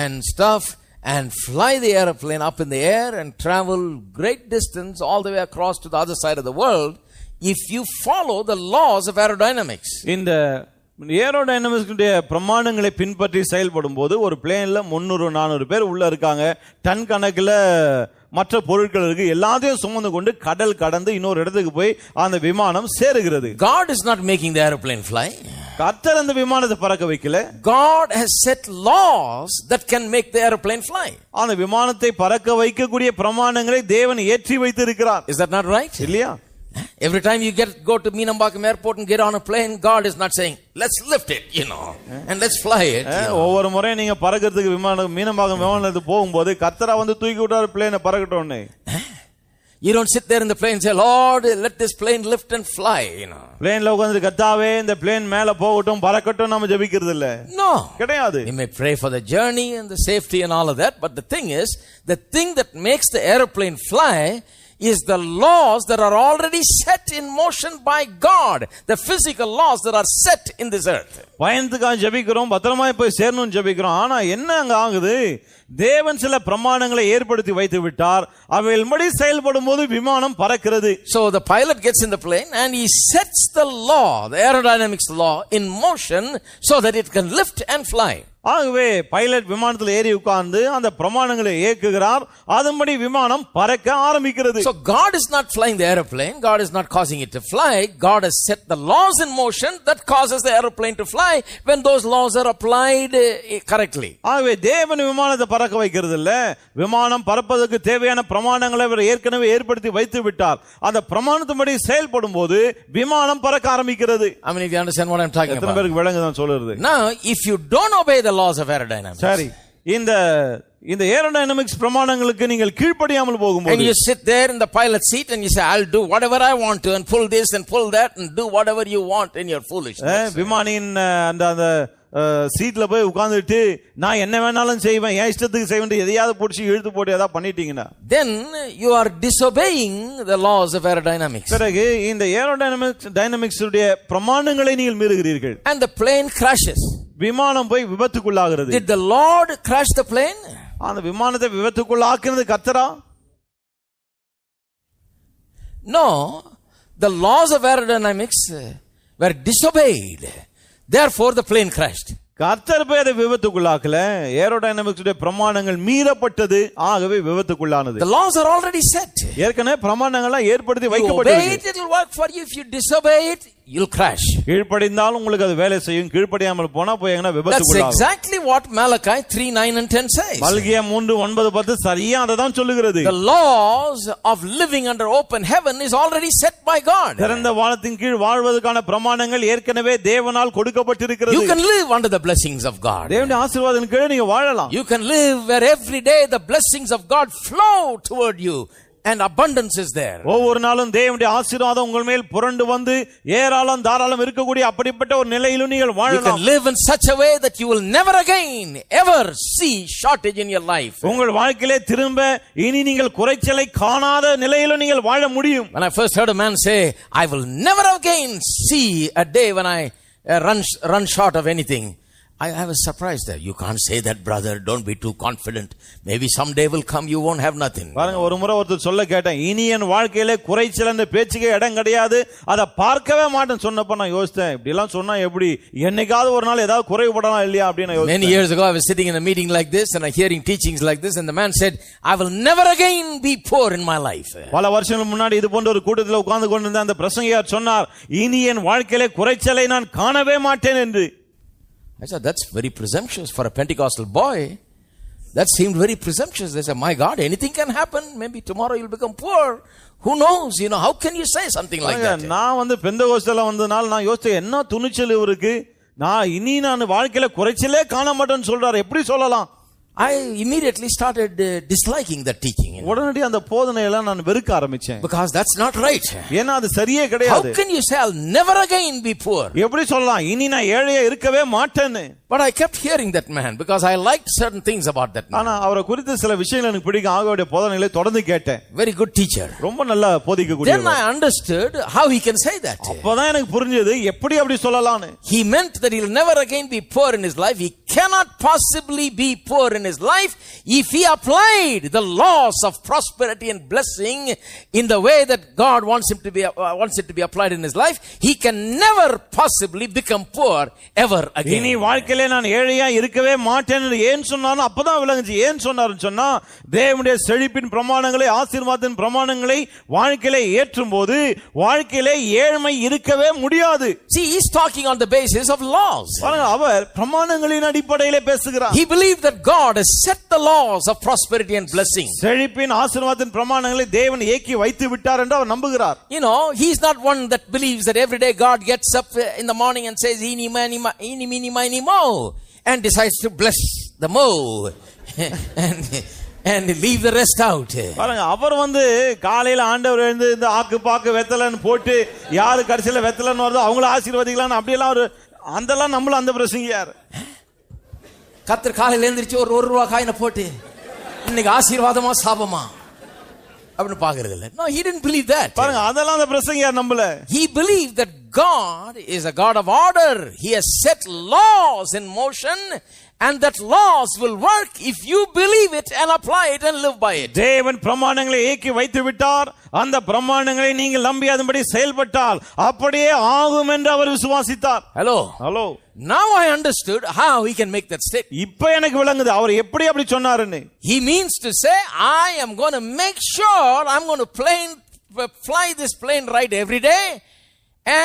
and stuff and fly the airplane up in the air and travel great distance all the way across to the other side of the world if you follow the laws of aerodynamics. இந்த aerodynamics உடைய பிரமாணங்களை பின்பற்றி செயல்படும் போது ஒரு பிளேன்ல 300-400 பேர் உள்ள இருக்காங்க. டன் கணக்குல மற்ற பொருட்கள் இருக்கு. எல்லாத்தையும் சுமந்து கொண்டு கடல் கடந்து இன்னொரு இடத்துக்கு போய் அந்த விமானம் சேருகிறது. God is not making the airplane fly. கர்த்தர் அந்த விமானத்தை பறக்க வைக்கல. God has set laws that can make the airplane fly. அந்த விமானத்தை பறக்க வைக்கக்கூடிய பிரமாணங்களை தேவன் ஏற்றி வைத்திருக்கிறார். Is that not right? இல்லையா? Every time you go to Meenambakkam airport and get on a plane, God is not saying let's lift it, and let's fly it. ஒவ்வொரு முறை நீங்க பறக்கிறதுக்கு மீனம்பாக்கம் விமானத்துக்கு போகும்போது கர்த்தரா வந்து தூக்கி விட்டாரு பிளேனை பறக்கட்டோன்னு. You don't sit there in the plane and say, Lord, let this plane lift and fly, பிளேன்ல உட்கார்ந்து கர்த்தாவே இந்த பிளேன் மேல போகட்டும் பறக்கட்டும் நாம ஜெபிக்கிறது இல்ல. No. கிடையாது. You may pray for the journey and the safety and all of that, but the thing is, the thing that makes the airplane fly is the laws that are already set in motion by God, the physical laws that are set in this earth. பயந்துக்காக ஜெபிக்கிறோம், பத்திரமாய் போய் சேரணும்னு ஜெபிக்கிறோம். ஆனா என்ன அங்க ஆகுது? தேவன் சில பிரமாணங்களை ஏற்படுத்தி வைத்து விட்டார். அவையின்படி செயல்படும் போது விமானம் பறக்கிறது. So the pilot gets in the plane and he sets the law, the aerodynamics law, in motion so that it can lift and fly. ஆகவே பைலட் விமானத்தில் ஏறி உட்கார்ந்து அந்த பிரமாணங்களை இயக்குகிறார். அதன்படி விமானம் பறக்க ஆரம்பிக்கிறது. So God is not flying the aeroplane. God is not causing it to fly. God has set the laws in motion that causes the aeroplane to fly when those laws are applied correctly. ஆகவே தேவன் விமானத்தை பறக்க வைக்கிறது இல்ல, விமானம் பறப்பதற்கு தேவையான பிரமாணங்களை அவர் ஏற்கனவே ஏற்படுத்தி வைத்து விட்டார். அந்த பிரமாணத்தின்படி செயல்படும் போது விமானம் பறக்க ஆரம்பிக்கிறது. I mean, if you understand what I'm talking எத்தனை about. பேருக்கு விளங்குதான் சொல்றது? Now, if you don't obey the laws of aerodynamics, சரி, இந்த ஏரோடைனமிக்ஸ் பிரமாணங்களுக்கு நீங்கள் கீழ்ப்படியாமல் போகும்போது, and you sit there in the pilot seat and you say, I'll do whatever I want to and pull this and pull that and do whatever you want in your foolishness. விமானின் அந்த சீட்ல போய் உட்கார்ந்துட்டு நான் என்ன வேணாலும் செய்வேன், என் இஷ்டத்துக்கு செய்வேன், எதையாவது பிடிச்சி இழுத்து போட்டு ஏதாவது பண்ணிட்டீங்கன்னா, then you are disobeying the laws of aerodynamics. பிறகு இந்த ஏரோடைனமிக்ஸ் உடைய பிரமாணங்களை நீங்கள் மீறுகிறீர்கள். And the plane crashes. விமானம் போய் விபத்துக்குள்ளாகிறது. Did the Lord crash the plane? அந்த விமானத்தை விபத்துக்குள்ளாக்குனது கர்த்தரா? No, the laws of aerodynamics were disobeyed. Therefore the plane crashed. கர்த்தர் போய் அதை விபத்துக்குள்ளாக்கல, ஏரோடைனமிக்ஸ் உடைய பிரமாணங்கள் மீறப்பட்டது, ஆகவே விபத்துக்குள்ளானது. The laws are already set. ஏற்கனவே பிரமாணங்கள்லாம் ஏற்படுத்தி You obey வைக்கப்பட்டிருக்கு. it, it will work for you. If you disobey it, you'll crash. கீழ்ப்படிந்தாலும் உங்களுக்கு அது வேலை செய்யும், கீழ்ப்படியாமல் போனா போய் எங்கனா That's விபத்துக்குள்ளாகும். exactly what Malachi 3:9 and 10 says. மல்கியா 3:9-10 சரியா அதை தான் சொல்லுகிறது. The laws of living under open heaven is already set by God. திறந்த வானத்தின் கீழ் வாழ்வதற்கான பிரமாணங்கள் ஏற்கனவே தேவனால் கொடுக்கப்பட்டிருக்கிறது. You can live under the blessings of God. தேவனுடைய ஆசீர்வாதத்தின் கீழ் நீங்க வாழலாம். You can live where every day the blessings of God flow toward you and abundance is there. ஒவ்வொரு நாளும் தேவனுடைய ஆசீர்வாதம் உங்கள் மேல் புரண்டு வந்து ஏராளம் தாராளம் இருக்கக்கூடிய அப்படிப்பட்ட ஒரு நிலையிலும் நீங்கள் You வாழலாம். can live in such a way that you will never again ever see shortage in your life. உங்கள் வாழ்க்கையிலே திரும்ப இனி நீங்கள் குறைச்சலை காணாத நிலையிலும் நீங்கள் வாழ முடியும். When I first heard a man say, I will never again see a day when I run short of anything, I was surprised there. You can't say that, brother. Don't be too confident. Maybe someday will come you won't have nothing. பாருங்க, ஒரு முறை ஒருத்தர் சொல்ல கேட்டேன், இனி என் வாழ்க்கையிலே குறைச்சல் என்ற பேச்சுக்கே இடம் கிடையாது, அதை பார்க்கவே மாட்டேன்னு சொன்னப்ப நான் யோசித்தேன், இப்படி எல்லாம் சொன்னா எப்படி, என்னைக்காவது ஒரு நாள் ஏதாவது குறைவுபடலாம் இல்லையா அப்படின்னு யோசித்தேன். Many years ago I was sitting in a meeting like this and I hearing teachings like this and the man said, I will never again be poor in my life. பல வருஷங்களுக்கு முன்னாடி இது போன்ற ஒரு கூட்டத்தில் உட்கார்ந்து கொண்டிருந்த அந்த பிரசங்கியார் சொன்னார், இனி என் வாழ்க்கையிலே குறைச்சலை நான் காணவே மாட்டேன் என்று. I said, that's very presumptuous for a Pentecostal boy. That seemed very presumptuous. They said, my God, anything can happen. Maybe tomorrow you'll become poor. Who knows? How can you say something like that? நான் பெந்தகோஸ்தல வந்தனால நான் யோசிச்சேன், என்ன துணிச்சல் இவருக்கு, நான் வாழ்க்கையில குறைச்சலே காண மாட்டேன்னு சொல்றாரு, எப்படி சொல்லலாம்? I immediately started disliking that teaching. உடனடி அந்த போதனையெல்லாம் நான் வெறுக்க ஆரம்பிச்சேன். Because that's not right. ஏன்னா அது சரியே கிடையாது. How can you say I'll never again be poor? எப்படி சொல்லலாம் இனி நான் ஏழையா இருக்கவே மாட்டேன்னு? But I kept hearing that man because I liked certain things about that man. ஆனா அவரை குறித்து சில விஷயங்கள் எனக்கு பிடிக்கும், ஆகவே போதனைகளை தொடர்ந்து கேட்டேன். Very good teacher. ரொம்ப நல்லா போதிக்கக்கூடியவர். Then I understood how he can say that. அப்பதான் எனக்கு புரிஞ்சது எப்படி அப்படி சொல்லலாம்னு. He meant that he'll never again be poor in his life. He cannot possibly be poor in his life if he applied the laws of prosperity and blessing in the way that God wants it to be applied in his life. He can never possibly become poor ever again. இனி வாழ்க்கையில நான் ஏழையா இருக்கவே மாட்டேன் என்று ஏன் சொன்னானோ அப்பதான் விளங்குச்சு. ஏன் சொன்னாருன்னு சொன்னா, தேவனுடைய செழிப்பின் பிரமாணங்களை, ஆசீர்வாதத்தின் பிரமாணங்களை வாழ்க்கையில ஏற்றும்போது வாழ்க்கையில ஏழ்மை இருக்கவே முடியாது. See, he's talking on the basis of laws. அவர் பிரமாணங்களின் அடிப்படையிலே பேசுகிறார். He believed that God has set the laws of prosperity and blessing. செழிப்பின் ஆசீர்வாதத்தின் பிரமாணங்களை தேவன் ஏக்கி வைத்து விட்டார் என்று அவர் நம்புகிறார். He's not one that believes that every day God gets up in the morning and says eeny meeny miny mo and decides to bless the mo and leave the rest out. பாருங்க, அவர் காலையில ஆண்டவர் எழுந்து இந்த ஆக்கு பாக்கு வெத்தலன்னு போட்டு யாரு கடைசியில வெத்தலன்னு வருதோ அவங்கள ஆசீர்வதிக்கலாம் அப்படி எல்லாம் அதெல்லாம் நம்மள அந்த பிரசங்கியார். கர்த்தர் காலையில எழுந்திருச்சு ஒரு ரூபாய் காயினை போட்டு இன்னைக்கு ஆசீர்வாதமா சாபமா அப்படினு பாக்குறது இல்ல. No, he didn't believe that. பாருங்க, அதெல்லாம் அந்த பிரசங்கியார் நம்பல. He believed that God is a God of order. He has set laws in motion, and that laws will work if you believe it and apply it and live by it. தேவன் பிரமாணங்களை ஏக்கி வைத்து விட்டார். அந்த பிரமாணங்களை நீங்கள் நம்பி அதன்படி செயல்பட்டால் அப்படியே ஆகும் என்று அவர் விசுவாசித்தார். Hello. Now I understood how he can make that statement. இப்ப எனக்கு விளங்குது அவர் எப்படி அப்படி சொன்னாருன்னு. He means to say, I am going to make sure I'm going to fly this plane right every day,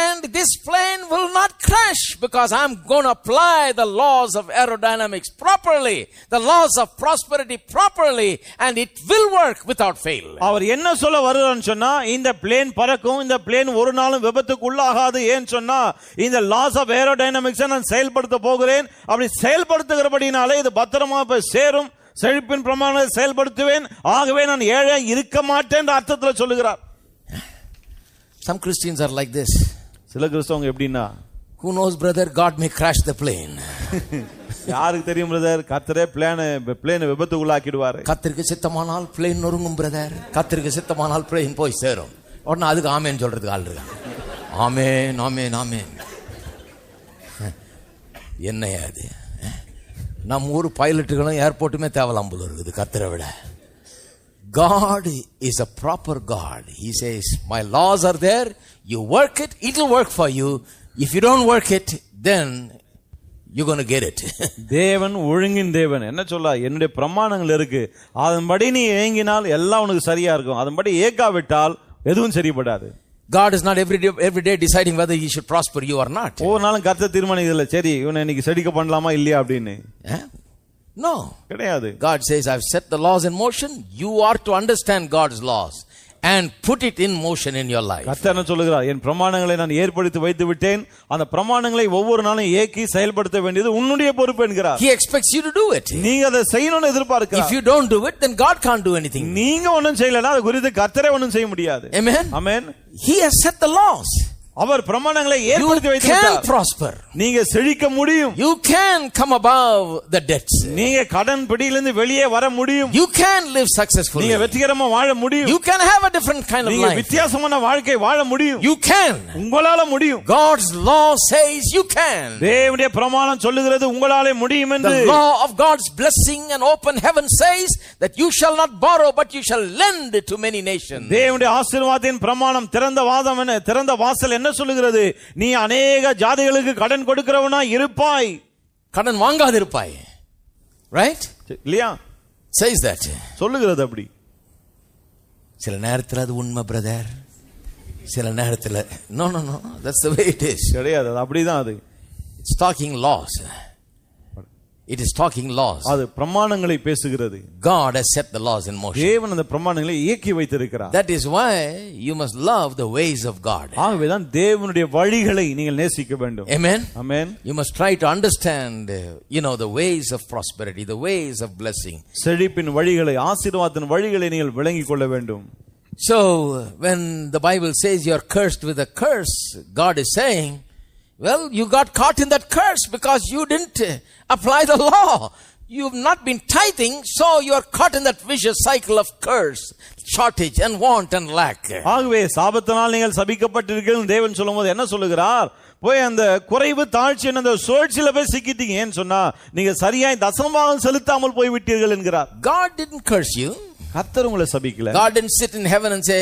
and this plane will not crash because I'm going to apply the laws of aerodynamics properly, the laws of prosperity properly, and it will work without fail. அவர் என்ன சொல்ல வருகிறார்னு சொன்னா, இந்த plane பறக்கும், இந்த plane ஒரு நாளும் விபத்துக்கு உள்ளாகாது. ஏன் சொன்னா, இந்த laws of aerodynamics நான் செயல்படுத்த போகிறேன். அப்படி செயல்படுத்துகிறபடினாலே இது பத்திரமா போய் சேரும். செழிப்பின் பிரமாணத்தை செயல்படுத்துவேன். ஆகவே நான் ஏழை இருக்க மாட்டேன் என்ற அர்த்தத்தில் சொல்லுகிறார். Some Christians are like this. சில கிறிஸ்தவங்க எப்படின்னா, who knows brother, God may crash the plane. யாருக்கு தெரியும் பிரதர், கர்த்தரே பிளேனை விபத்துக்குள்ளாக்கிடுவாரு. கர்த்தருக்கு சித்தமானால் பிளேன் நொறுங்கும் பிரதர், கர்த்தருக்கு சித்தமானால் பிளேன் போய் சேரும். உடனே அதுக்கு ஆமேன் சொல்றதுக்கு ஆள் இருக்காங்க. ஆமேன் ஆமேன் ஆமேன். என்னையா அது? நம்ம ஊர் பைலட்டுகளும் ஏர்போர்ட்டுமே தேவலாம் போல இருக்குது கர்த்தரை விட. God is a proper God. He says, my laws are there. You work it, it will work for you. If you don't work it, then you're going to get it. தேவன் ஒழுங்கின் தேவன். என்ன சொல்ல, என்னுடைய பிரமாணங்கள் இருக்கு, அதன்படி நீ ஏங்கினால் எல்லாம் உனக்கு சரியா இருக்கும். அதன்படி ஏக்காவிட்டால் எதுவும் சரிப்படாது. God is not every day deciding whether he should prosper you or not. ஒவ்வொரு நாளும் கர்த்தர் தீர்மானிக்கல, சரி இவனை இன்னைக்கு செடிக்க பண்ணலாமா இல்லையா அப்படின்னு. No. கிடையாது. God says, I've set the laws in motion. You are to understand God's laws and put it in motion in your life. கர்த்தர் என்ன சொல்லுகிறார், என் பிரமாணங்களை நான் ஏற்படுத்தி வைத்து விட்டேன், அந்த பிரமாணங்களை ஒவ்வொரு நாளும் ஏக்கி செயல்படுத்த வேண்டியது உன்னுடைய பொறுப்பு என்கிறார். He expects you to do it. நீங்க அதை செய்யணும்னு எதிர்பார்க்கிறார். If you don't do it, then God can't do anything. நீங்க ஒண்ணும் செய்யலனா அது குறித்து கர்த்தரே ஒண்ணும் செய்ய முடியாது. Amen. Amen. He has set the laws. அவர் பிரமாணங்களை ஏற்படுத்தி வைத்திருக்கிறார். You can prosper. நீங்க செழிக்க முடியும். You can come above the debts. நீங்க கடன் பிடியிலிருந்து வெளியே வர முடியும். You can live successfully. நீங்க வெற்றிகரமா வாழ முடியும். You can have a different kind of life. நீங்க வித்தியாசமான வாழ்க்கை வாழ முடியும். You can. உங்களால முடியும். God's law says you can. தேவனுடைய பிரமாணம் சொல்லுகிறது உங்களாலே முடியும் என்று. The law of God's blessing and open heaven says that you shall not borrow but you shall lend to many nations. தேவனுடைய ஆசீர்வாதத்தின் பிரமாணம் திறந்த வாசல் என்ன சொல்லுகிறது, நீ अनेक ஜாதிகளுக்கு கடன் கொடுக்கிறவனா இருப்பாய், கடன் வாங்காது இருப்பாய். Right? இல்லையா? says that. சொல்லுகிறது அப்படி. சில நேரத்துல அது உண்மை பிரதர், சில நேரத்துல no that's the way it is. கிடையாது, அப்படிதான் அது. It's talking laws. It is talking laws. அது பிரமாணங்களை பேசுகிறது. God has set the laws in motion. தேவன் அந்த பிரமாணங்களை இயக்கி வைத்திருக்கிறார். That is why you must love the ways of God. ஆகவேதான் தேவனுடைய வழிகளை நீங்கள் நேசிக்க வேண்டும். Amen. Amen. You must try to understand the ways of prosperity, the ways of blessing. செழிப்பின் வழிகளை, ஆசீர்வாதத்தின் வழிகளை நீங்கள் விளங்கிக் கொள்ள வேண்டும். So when the Bible says you are cursed with a curse, God is saying, well, you got caught in that curse because you didn't apply the law. You've not been tithing, so you are caught in that vicious cycle of curse, shortage and want and lack. ஆகவே சாபத்தினால் நீங்கள் சபிக்கப்பட்டிருக்கிறீர்கள் தேவன் சொல்லும்போது என்ன சொல்லுகிறார், போய் அந்த குறைவு தாழ்ச்சி அந்த சுழற்சியில போய் சிக்கிட்டீங்க. ஏன்னு சொன்னா நீங்க சரியாய் தசமபாகம் செலுத்தாமல் போய் விட்டீர்கள் என்கிறார். God didn't curse you. கர்த்தர் உங்களை சபிக்கல. God didn't sit in heaven and say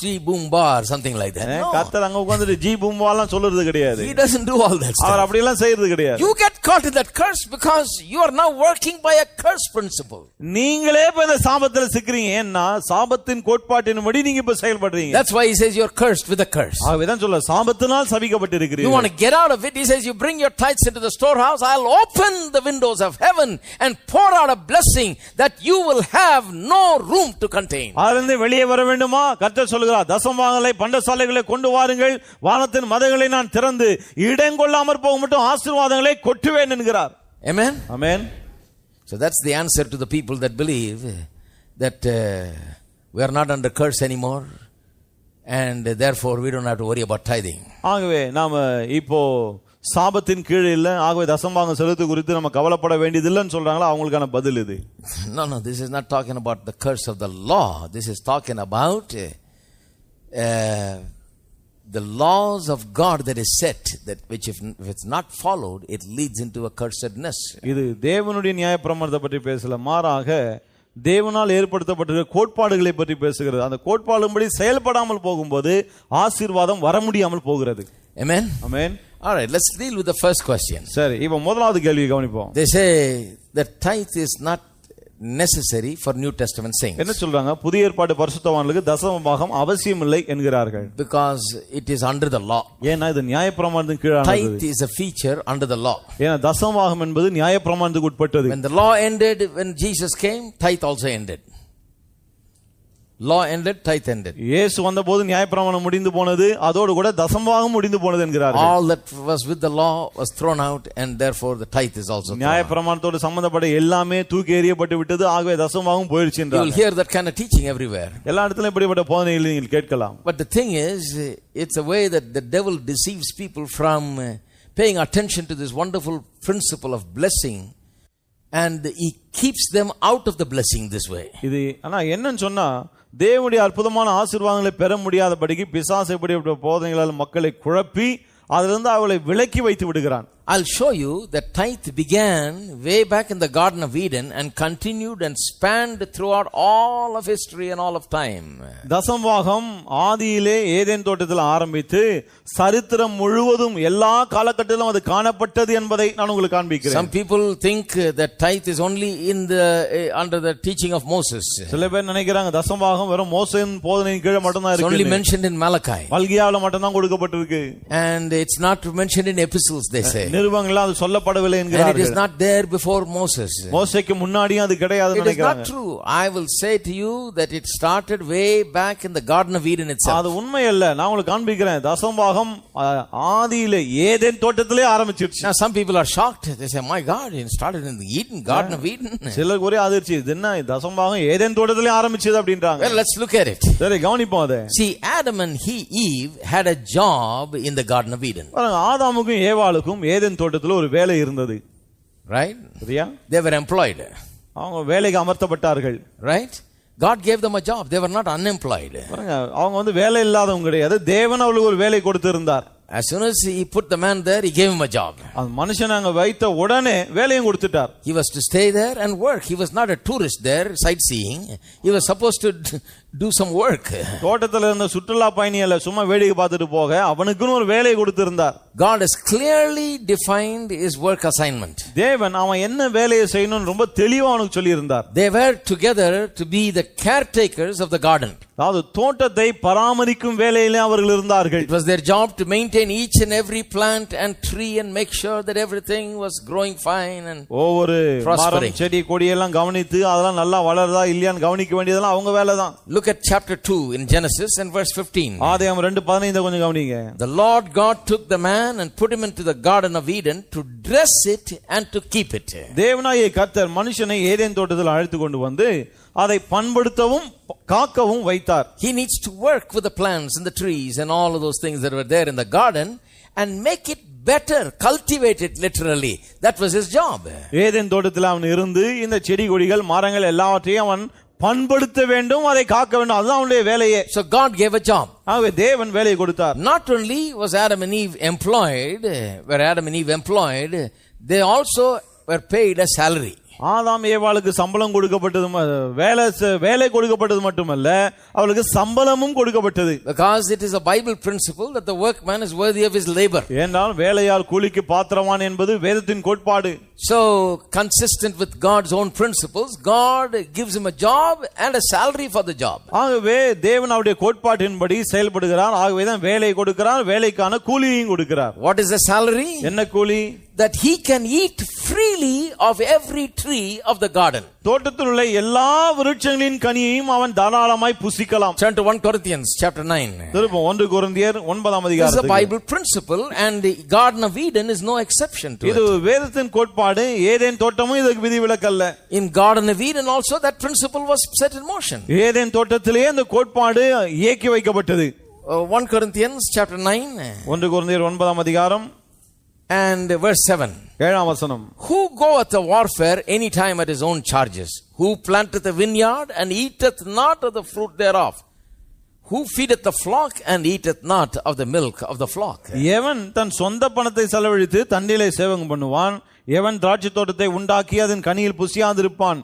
ஜி பூம்பா or something like that. No. கர்த்தர் அங்க உட்கார்ந்து ஜி பூம்பாலாம் சொல்றது கிடையாது. He doesn't do all that stuff. அவர் அப்படி எல்லாம் செய்யறது கிடையாது. You get caught in that curse because you are now working by a curse principle. நீங்களே இப்ப இந்த சாபத்துல சிக்கிறீங்க. ஏன்னா சாபத்தின் கோட்பாட்டின்படி நீங்க இப்ப செயல்படுறீங்க. That's why he says you are cursed with a curse. ஆகவேதான் சொல்ல சாபத்தினால் சபிக்கப்பட்டிருக்கிறீர்கள். You want to get out of it, he says you bring your tithes into the storehouse, I'll open the windows of heaven and pour out a blessing that you will have no room to contain. அதிலிருந்து வெளியே வர வேண்டுமா, கர்த்தர் சொல்கிறார் தசமபாகங்களை பண்டசாலைகளை கொண்டு வாருங்கள், வானத்தின் மதகளை நான் திறந்து இடங்கொள்ளாமற் போக மட்டும் ஆசீர்வாதங்களை கொட்டுவேன் என்கிறார். Amen. Amen. So that's the answer to the people that believe that we are not under curse anymore and therefore we don't have to worry about tithing. ஆகவே நாம இப்போ சாபத்தின் கீழே இல்ல, ஆகவே தசமபாகம் செலுத்து குறித்து நம்ம கவலைப்பட வேண்டியதில்லைன்னு சொல்றாங்களோ அவங்களுக்கான பதில் இது. No, this is not talking about the curse of the law. This is talking about the laws of God that is set, that which if it's not followed, it leads into a cursedness. இது தேவனுடைய நியாயப்பிரமாணத்தை பற்றி பேசல, மாறாக தேவனால் ஏற்படுத்தப்பட்டிருக்கிற கோட்பாடுகளை பற்றி பேசுகிறது. அந்த கோட்பாடுபடி செயல்படாமல் போகும்போது ஆசீர்வாதம் வர முடியாமல் போகிறது. Amen. Amen. All right, let's deal with the first question. சரி, இப்போ முதலாவது கேள்வியை கவனிப்போம். They say that tithe is not necessary for New Testament saints. என்ன சொல்றாங்க? புதிய ஏற்பாடு பரிசுத்தவான்களுக்கு தசமபாகம் அவசியம் இல்லை என்கிறார்கள். Because it is under the law. ஏன்னா இது நியாயப்பிரமாணத்தின் கீழானது. Tithe is a feature under the law. ஏன்னா தசமபாகம் என்பது நியாயப்பிரமாணத்துக்கு உட்பட்டது. When the law ended, when Jesus came, tithe also ended. Law ended, tithe ended. இயேசு வந்தபோது நியாயப்பிரமாணம் முடிந்து போனது, அதோடு கூட தசமபாகம் முடிந்து போனது என்கிறார்கள். All that was with the law was thrown out, and therefore the tithe is also thrown out. நியாயப்பிரமாணத்தோடு சம்பந்தப்பட்ட எல்லாமே தூக்கி எறியப்பட்டு விட்டது, ஆகவே தசமபாகம் போயிடுச்சு என்றார். You will hear that kind of teaching everywhere. எல்லா இடத்திலும் இப்படிப்பட்ட போதனைகளை நீங்கள் கேட்கலாம். But the thing is, it's a way that the devil deceives people from paying attention to this wonderful principle of blessing, and he keeps them out of the blessing this way. இது ஆனா என்னன்னு சொன்னா, தேவனுடைய அற்புதமான ஆசீர்வாதங்களை பெற முடியாதபடிக்கு பிசாசு இப்படிப்பட்ட போதனைகளால் மக்களை குழப்பி அதிலிருந்து அவளை விலக்கி வைத்து விடுகிறான். I'll show you that tithe began way back in the Garden of Eden and continued and spanned throughout all of history and all of time. தசமபாகம் ஆதியிலே ஏதேன் தோட்டத்தில் ஆரம்பித்து சரித்திரம் முழுவதும் எல்லா காலகட்டத்திலும் அது காணப்பட்டது என்பதை நான் உங்களுக்கு காண்பிக்கிறேன். Some people think that tithe is only in the under the teaching of Moses. சில பேர் நினைக்கிறாங்க தசமபாகம் வெறும் மோசேயின் போதனையின் கீழ மட்டும் தான் இருக்கு. It's only mentioned in Malachi. மல்கியாவில மட்டும் தான் கொடுக்கப்பட்டிருக்கு. And it's not mentioned in epistles, they say. நிருபங்கள்ல அது சொல்லப்படவில்லை என்கிறார்கள். And it is not there before Moses. மோசேக்கு முன்னாடியும் அது கிடையாதுன்னு நினைக்கிறாங்க. It is not true. I will say to you that it started way back in the Garden of Eden itself. அது உண்மை அல்ல. நான் உங்களுக்கு காண்பிக்கிறேன். தசமபாகம் ஆதியிலே ஏதேன் தோட்டத்திலே ஆரம்பிச்சிருச்சு. Now some people are shocked. They say, "My God, it started in the Eden, Garden of Eden." சிலருக்கு ஒரே அதிர்ச்சி. இது என்ன தசமபாகம் ஏதேன் தோட்டத்திலே ஆரம்பிச்சது அப்படின்றாங்க. Well, let's look at it. சரி, கவனிப்போம் அதை. See, Adam and Eve had a job in the Garden of Eden. ஆதாமுக்கும் ஏவாளுக்கும் ஏதேன் தோட்டத்தில் ஒரு வேலை இருந்தது. Right? சரியா? They were employed. அவங்க வேலைக்கு அமர்த்தப்பட்டார்கள். Right? God gave them a job. They were not unemployed. அவங்க வேலை இல்லாதவங்க கிடையாது. தேவன் அவங்களுக்கு ஒரு வேலை கொடுத்திருந்தார். As soon as he put the man there, he gave him a job. அந்த மனுஷன் அங்க வைத்த உடனே வேலையும் கொடுத்துட்டார். He was to stay there and work. He was not a tourist there sightseeing. He was supposed to do some work. தோட்டத்துல இருந்த சுற்றுலா பயணி அல்ல, சும்மா வேடிக்கை பார்த்துட்டு போக அவனுக்குன்னு ஒரு வேலையை கொடுத்திருந்தார். God has clearly defined his work assignment. தேவன் அவன் என்ன வேலையை செய்யணும்னு ரொம்ப தெளிவா அவனுக்கு சொல்லி இருந்தார். They were together to be the caretakers of the garden. அதாவது தோட்டத்தை பராமரிக்கும் வேலையிலே அவர்கள் இருந்தார்கள். It was their job to maintain each and every plant and tree and make sure that everything was growing fine and ஒவ்வொரு prospering. மரம் செடி கொடி எல்லாம் கவனித்து அதெல்லாம் நல்லா வளருதா இல்லையான்னு கவனிக்க வேண்டியதெல்லாம் அவங்க வேலை தான். Look at chapter 2 in Genesis and verse 15. ஆதியாகமம் 2:15 கொஞ்சம் கவனிங்க. The Lord God took the man and put him into the Garden of Eden to dress it and to keep it. தேவனாகிய கர்த்தர் மனுஷனை ஏதேன் தோட்டத்தில் அழைத்து கொண்டு வந்து அதை பண்படுத்தவும் காக்கவும் வைத்தார். He needs to work with the plants and the trees and all of those things that were there in the garden and make it better, cultivate it literally. That was his job. Eden தோட்டத்தில் அவன் இருந்து இந்த செடி கொடிகள் மரங்கள் எல்லாவற்றையும் அவன் பண்படுத்த வேண்டும், அதை காக்க வேண்டும். அதுதான் அவனுடைய வேலையே. So God gave a job. ஆகவே தேவன் வேலையை கொடுத்தார். Not only was Adam and Eve employed, they also were paid a salary. ஆதாம் ஏவாளுக்கு சம்பளம் கொடுக்கப்பட்டது, வேலை கொடுக்கப்பட்டது மட்டுமல்ல, அவளுக்கு சம்பளமும் கொடுக்கப்பட்டது. Because it is a Bible principle that the workman is worthy of his labor. ஏனால் வேலையால் கூலிக்கு பாத்திரவான் என்பது வேதத்தின் கோட்பாடு. So consistent with God's own principles, God gives him a job and a salary for the job. ஆகவே தேவன் அவருடைய கோட்பாட்டின்படி செயல்படுகிறார். ஆகவே தான் வேலை கொடுக்கிறார், வேலைக்கான கூலியையும் கொடுக்கிறார். What is the salary? என்ன கூலி? That he can eat freely of every tree of the garden. தோட்டத்தில் உள்ள எல்லா விருட்சங்களின் கனியையும் அவன் தாராளமாய் புசிக்கலாம். Turn to 1 Corinthians chapter 9. திரும்ப 1 கொரிந்தியர் 9ஆம் அதிகாரம். This is a Bible principle and the Garden of Eden is no exception to it. இது வேதத்தின் கோட்பாடு. ஏதேன் தோட்டமும் இதுக்கு விதிவிலக்கல்ல. In Garden of Eden also that principle was set in motion. Eden தோட்டத்திலே அந்த கோட்பாடு இயக்கி வைக்கப்பட்டது. 1 Corinthians chapter 9. 1 கொரிந்தியர் 9ஆம் அதிகாரம் And verse 7. 7ஆம் வசனம். Who goeth a warfare any time at his own charges? Who planteth a vineyard and eateth not of the fruit thereof? Who feedeth the flock and eateth not of the milk of the flock? எவன் தன் சொந்த பணத்தை செலவழித்து தண்டிலே சேவகம் பண்ணுவான்? எவன் திராட்சை தோட்டத்தை உண்டாக்கி அதன் கனியில் புசியாதிருப்பான்?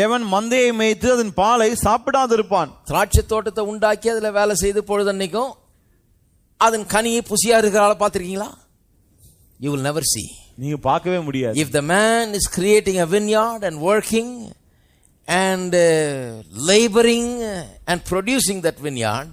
எவன் மந்தையை மேய்த்து அதன் பாலை சாப்பிடாதிருப்பான்? திராட்சை தோட்டத்தை உண்டாக்கி அதுல வேலை செய்து பொழுதன்னைக்கும் அதன் கனியை புசியா இருக்கிற ஆளை பார்த்திருக்கீங்களா? You will never see. நீங்க பார்க்கவே முடியாது. If the man is creating a vineyard and working and laboring and producing that vineyard,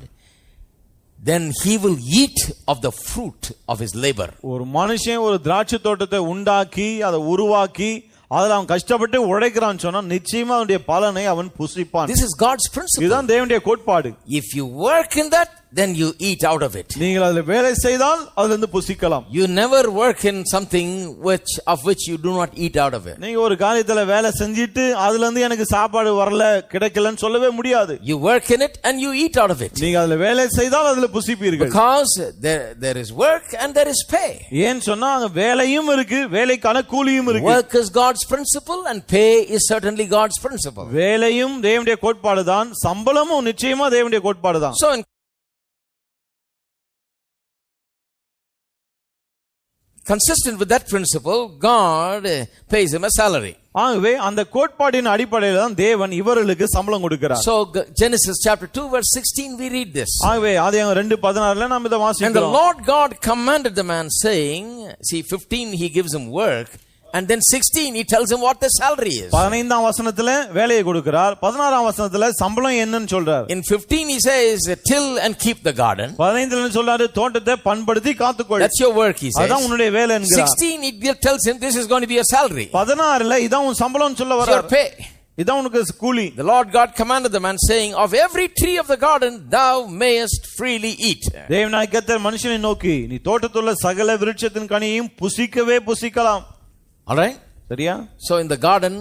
then he will eat of the fruit of his labor. ஒரு மனுஷன் ஒரு திராட்சை தோட்டத்தை உண்டாக்கி அதை உருவாக்கி அதில் அவன் கஷ்டப்பட்டு உழைக்கிறான்னு சொன்னா நிச்சயமா அவனுடைய பலனை அவன் புசிப்பான். This is God's principle. இதுதான் தேவனுடைய கோட்பாடு. If you work in that, then you eat out of it. நீங்கள் அதில் வேலை செய்தால் அதிலிருந்து இருந்து புசிக்கலாம். You never work in something of which you do not eat out of it. நீங்க ஒரு காரியத்துல வேலை செஞ்சிட்டு அதில இருந்து எனக்கு சாப்பாடு வரல கிடைக்கலன்னு சொல்லவே முடியாது. You work in it and you eat out of it. நீங்க அதில் வேலை செய்தால் அதில் புசிப்பீர்கள். Because there is work and there is pay. ஏன் சொன்னா அங்க வேலையும் இருக்கு, வேலைக்கான கூலியும் இருக்கு. Work is God's principle and pay is certainly God's principle. வேலையும் தேவனுடைய கோட்பாடு தான், சம்பளமும் நிச்சயமா தேவனுடைய கோட்பாடு தான். So consistent with that principle, God pays him a salary. ஆகவே அந்த கோட்பாட்டின் அடிப்படையில் தான் தேவன் இவர்களுக்கு சம்பளம் கொடுக்கிறார். So Genesis chapter 2 verse 16 we read this. ஆகவே ஆதியாகமம் 2:16ல நாம் இத வாசிக்கிறோம். And the Lord God commanded the man saying, see 15 he gives him work. And then 16 he tells him what the salary is. 15ஆம் வசனத்துல வேலையை கொடுக்கிறார். 16ஆம் வசனத்துல சம்பளம் என்னன்னு சொல்றார். In 15 he says till and keep the garden. 15ல சொல்றாரு தோட்டத்தை பண்படுத்தி காத்துக்கொள். That's your work he says. அதான் உன்னுடைய வேலை என்கிறார். 16 he tells him this is going to be a salary. 16ல இதான் உன் சம்பளம் சொல்ல வரார். Your pay. இதான் உனக்கு கூலி. The Lord God commanded the man saying, of every tree of the garden thou mayest freely eat. தேவனாகிய கர்த்தர் மனுஷனை நோக்கி நீ தோட்டத்துள்ள சகல விருட்சத்தின் கனியையும் புசிக்கவே புசிக்கலாம். All right? சரியா? So in the garden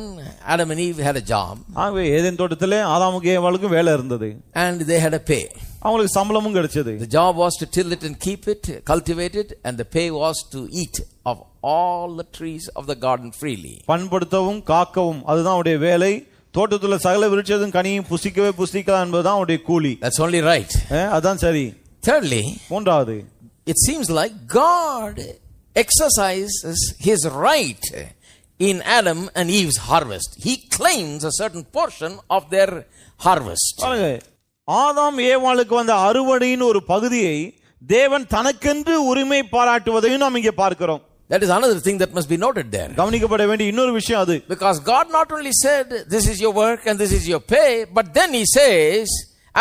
Adam and Eve had a job. ஆகவே ஏதேன் தோட்டத்திலே ஆதாமுக்கும் ஏவாளுக்கும் வேலை இருந்தது. And they had a pay. அவங்களுக்கு சம்பளமும் கிடைச்சது. The job was to till it and keep it, cultivate it, and the pay was to eat of all the trees of the garden freely. பண்படுத்தவும் காக்கவும் அதுதான் அவருடைய வேலை. தோட்டத்துள்ள சகல விருட்சத்தின் கனியையும் புசிக்கவே புசிக்கலாம் என்பதுதான் அவருடைய கூலி. That's only right. அதான் சரி. Thirdly, மூன்றாவது, it seems like God exercises his right in Adam and Eve's harvest. He claims a certain portion of their harvest. ஆதாம் ஏவாளுக்கு வந்த அறுவடையின் ஒரு பகுதியை தேவன் தனக்கென்று உரிமை பாராட்டுவதையும் நாம் இங்கே பார்க்கிறோம். That is another thing that must be noted there. கவனிக்கப்பட வேண்டிய இன்னொரு விஷயம் அது. Because God not only said this is your work and this is your pay, but then he says,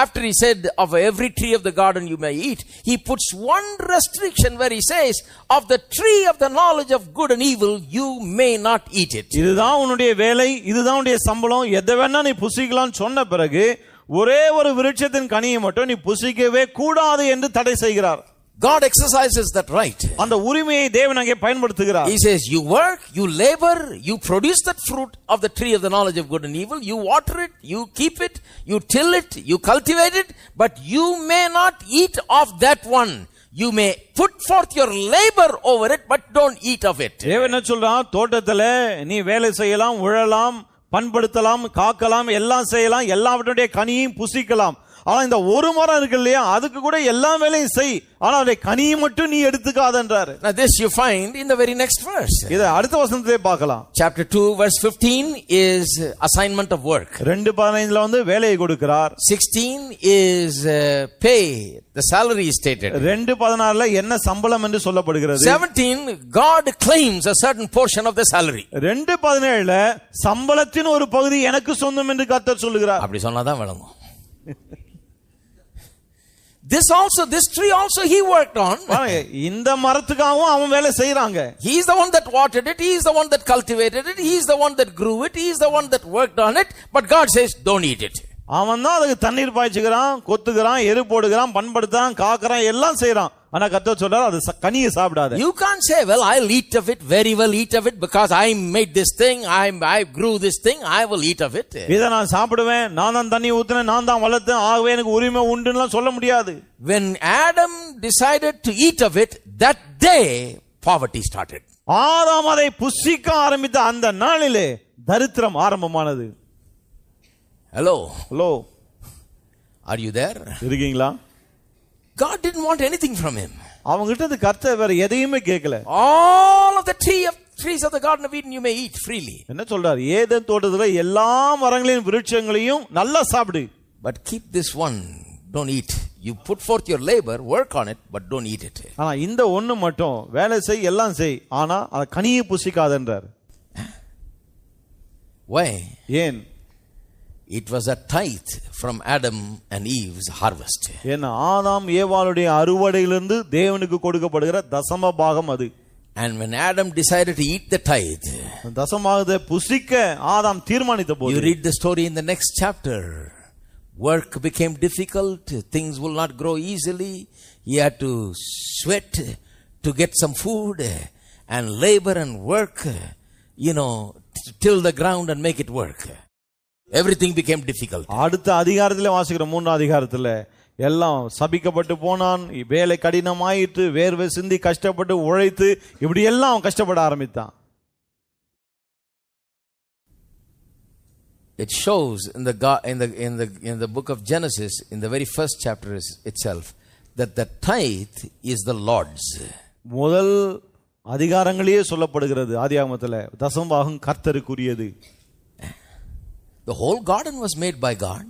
after he said of every tree of the garden you may eat, he puts one restriction where he says of the tree of the knowledge of good and evil you may not eat it. இதுதான் உன்னுடைய வேலை, இதுதான் உன்னுடைய சம்பளம், எதை வேணா நீ புசிக்கலாம்னு சொன்ன பிறகு ஒரே ஒரு விருட்சத்தின் கனியை மட்டும் நீ புசிக்கவே கூடாது என்று தடை செய்கிறார். God exercises that right. அந்த உரிமையை தேவன் அங்கே பயன்படுத்துகிறார். He says you work, you labor, you produce that fruit of the tree of the knowledge of good and evil, you water it, you keep it, you till it, you cultivate it, but you may not eat of that one. You may put forth your labor over it, but don't eat of it. தேவன் என்ன சொல்றார்? தோட்டத்துல நீ வேலை செய்யலாம், உழலாம், பண்படுத்தலாம், காக்கலாம், எல்லாம் செய்யலாம், எல்லாவற்றுடைய கனியையும் புசிக்கலாம். ஆனா இந்த ஒரு மரம் இருக்கு இல்லையா, அதுக்கு கூட எல்லா வேலையும் செய், ஆனா அதை கனியை மட்டும் நீ எடுத்துக்காதன்றாரு. Now this you find in the very next verse. இத அடுத்த வசனத்திலே பார்க்கலாம். Chapter 2 verse 15 is assignment of work. 2:15ல வந்து வேலையை கொடுக்கிறார். 16 is pay, the salary is stated. 2:16ல என்ன சம்பளம் என்று சொல்லப்படுகிறது. 17 God claims a certain portion of the salary. 2:17ல சம்பளத்தின் ஒரு பகுதி எனக்கு சொந்தம் என்று கர்த்தர் சொல்லுகிறார். அப்படி சொன்னாதான் விளங்கும். This tree also he worked on. இந்த மரத்துக்காகவும் அவன் வேலை செய்றாங்க. He is the one that watered it, he is the one that cultivated it, he is the one that grew it, he is the one that worked on it, but God says don't eat it. அவன் தான் அதுக்கு தண்ணீர் பாய்ச்சுகிறான், கொத்துகிறான், எரு போடுகிறான், பண்படுத்துறான், காக்குறான், எல்லாம் செய்றான். ஆனா கர்த்தர் சொல்றார் அது கனியை சாப்பிடாத. You can't say, well I'll eat of it, very well eat of it because I made this thing, I grew this thing, I will eat of it. இத நான் சாப்பிடுவேன், நான் தான் தண்ணி ஊத்துனேன், நான் தான் வளர்த்தேன், ஆகவே எனக்கு உரிமை உண்டுன்னு சொல்ல முடியாது. When Adam decided to eat of it, that day poverty started. ஆதாம் அதை புசிக்க ஆரம்பித்த அந்த நாளிலே தரித்திரம் ஆரம்பமானது. Hello. Are you there? இருக்கீங்களா? God didn't want anything from him. அவங்கிட்ட கர்த்தர் வேற எதையுமே கேட்கல. All of the trees of the Garden of Eden you may eat freely. என்ன சொல்றார்? ஏதேன் தோட்டத்துல எல்லா மரங்களையும் விருட்சங்களையும் நல்லா சாப்பிடு. But keep this one, don't eat. You put forth your labor, work on it, but don't eat it. ஆனா இந்த ஒண்ணு மட்டும் வேலை செய், எல்லாம் செய், ஆனா அத கனியை புசிக்காதன்றார். Why? ஏன்? It was a tithe from Adam and Eve's harvest. ஏன்னா ஆதாம் ஏவாளுடைய அறுவடையிலிருந்து தேவனுக்கு கொடுக்கப்படுகிற தசம பாகம் அது. And when Adam decided to eat the tithe, தசமபாகத்தை புசிக்க ஆதாம் தீர்மானித்த போது, you read the story in the next chapter. Work became difficult, things will not grow easily. He had to sweat to get some food and labor and work, till the ground and make it work. Everything became difficult. அடுத்த அதிகாரத்திலே வாசிக்கிறோம், 3ஆம் அதிகாரத்திலே எல்லாம் சபிக்கப்பட்டு போனான், வேலை கடினமாயிற்று, வேர்வை சிந்தி கஷ்டப்பட்டு உழைத்து இப்படி எல்லாம் கஷ்டப்பட ஆரம்பித்தான். It shows in the book of Genesis, in the very first chapter itself, that the tithe is the Lord's. முதல் அதிகாரங்களிலே சொல்லப்படுகிறது ஆதியாகமத்திலே தசமபாகம் கர்த்தருக்குரியது. The whole garden was made by God.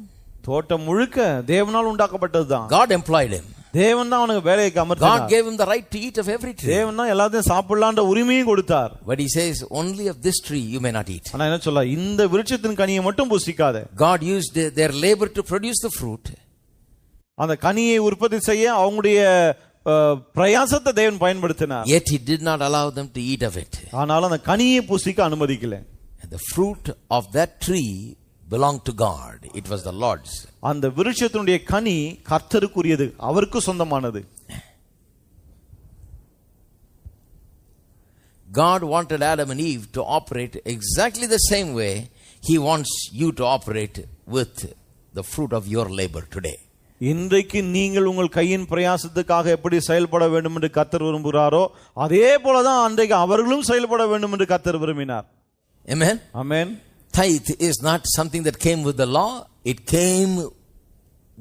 தோட்டம் முழுக்க தேவனால் உண்டாக்கப்பட்டதுதான். God employed him. தேவன் தான் அவனுக்கு வேலையை அமர்த்தினார். God gave him the right to eat of every tree. தேவன் தான் எல்லாத்தையும் சாப்பிடலாம்ன்ற உரிமையை கொடுத்தார். But he says only of this tree you may not eat. ஆனா என்ன சொல்ல, இந்த விருட்சத்தின் கனியை மட்டும் புசிக்காத. God used their labor to produce the fruit. அந்த கனியை உற்பத்தி செய்ய அவங்களுடைய பிரயாசத்தை தேவன் பயன்படுத்தினார். Yet he did not allow them to eat of it. ஆனால் அந்த கனியை புசிக்க அனுமதிக்கல. The fruit of that tree belonged to God. It was the Lord's. அந்த விருட்சத்தினுடைய கனி கர்த்தருக்குரியது, அவருக்கு சொந்தமானது. God wanted Adam and Eve to operate exactly the same way he wants you to operate with the fruit of your labor today. இன்றைக்கு நீங்கள் உங்கள் கையின் பிரயாசத்துக்காக எப்படி செயல்பட வேண்டும் என்று கர்த்தர் விரும்புகிறாரோ அதே போலதான் அன்றைக்கு அவர்களும் செயல்பட வேண்டும் என்று கர்த்தர் விரும்பினார். Amen. Amen. Tithe is not something that came with the law, it came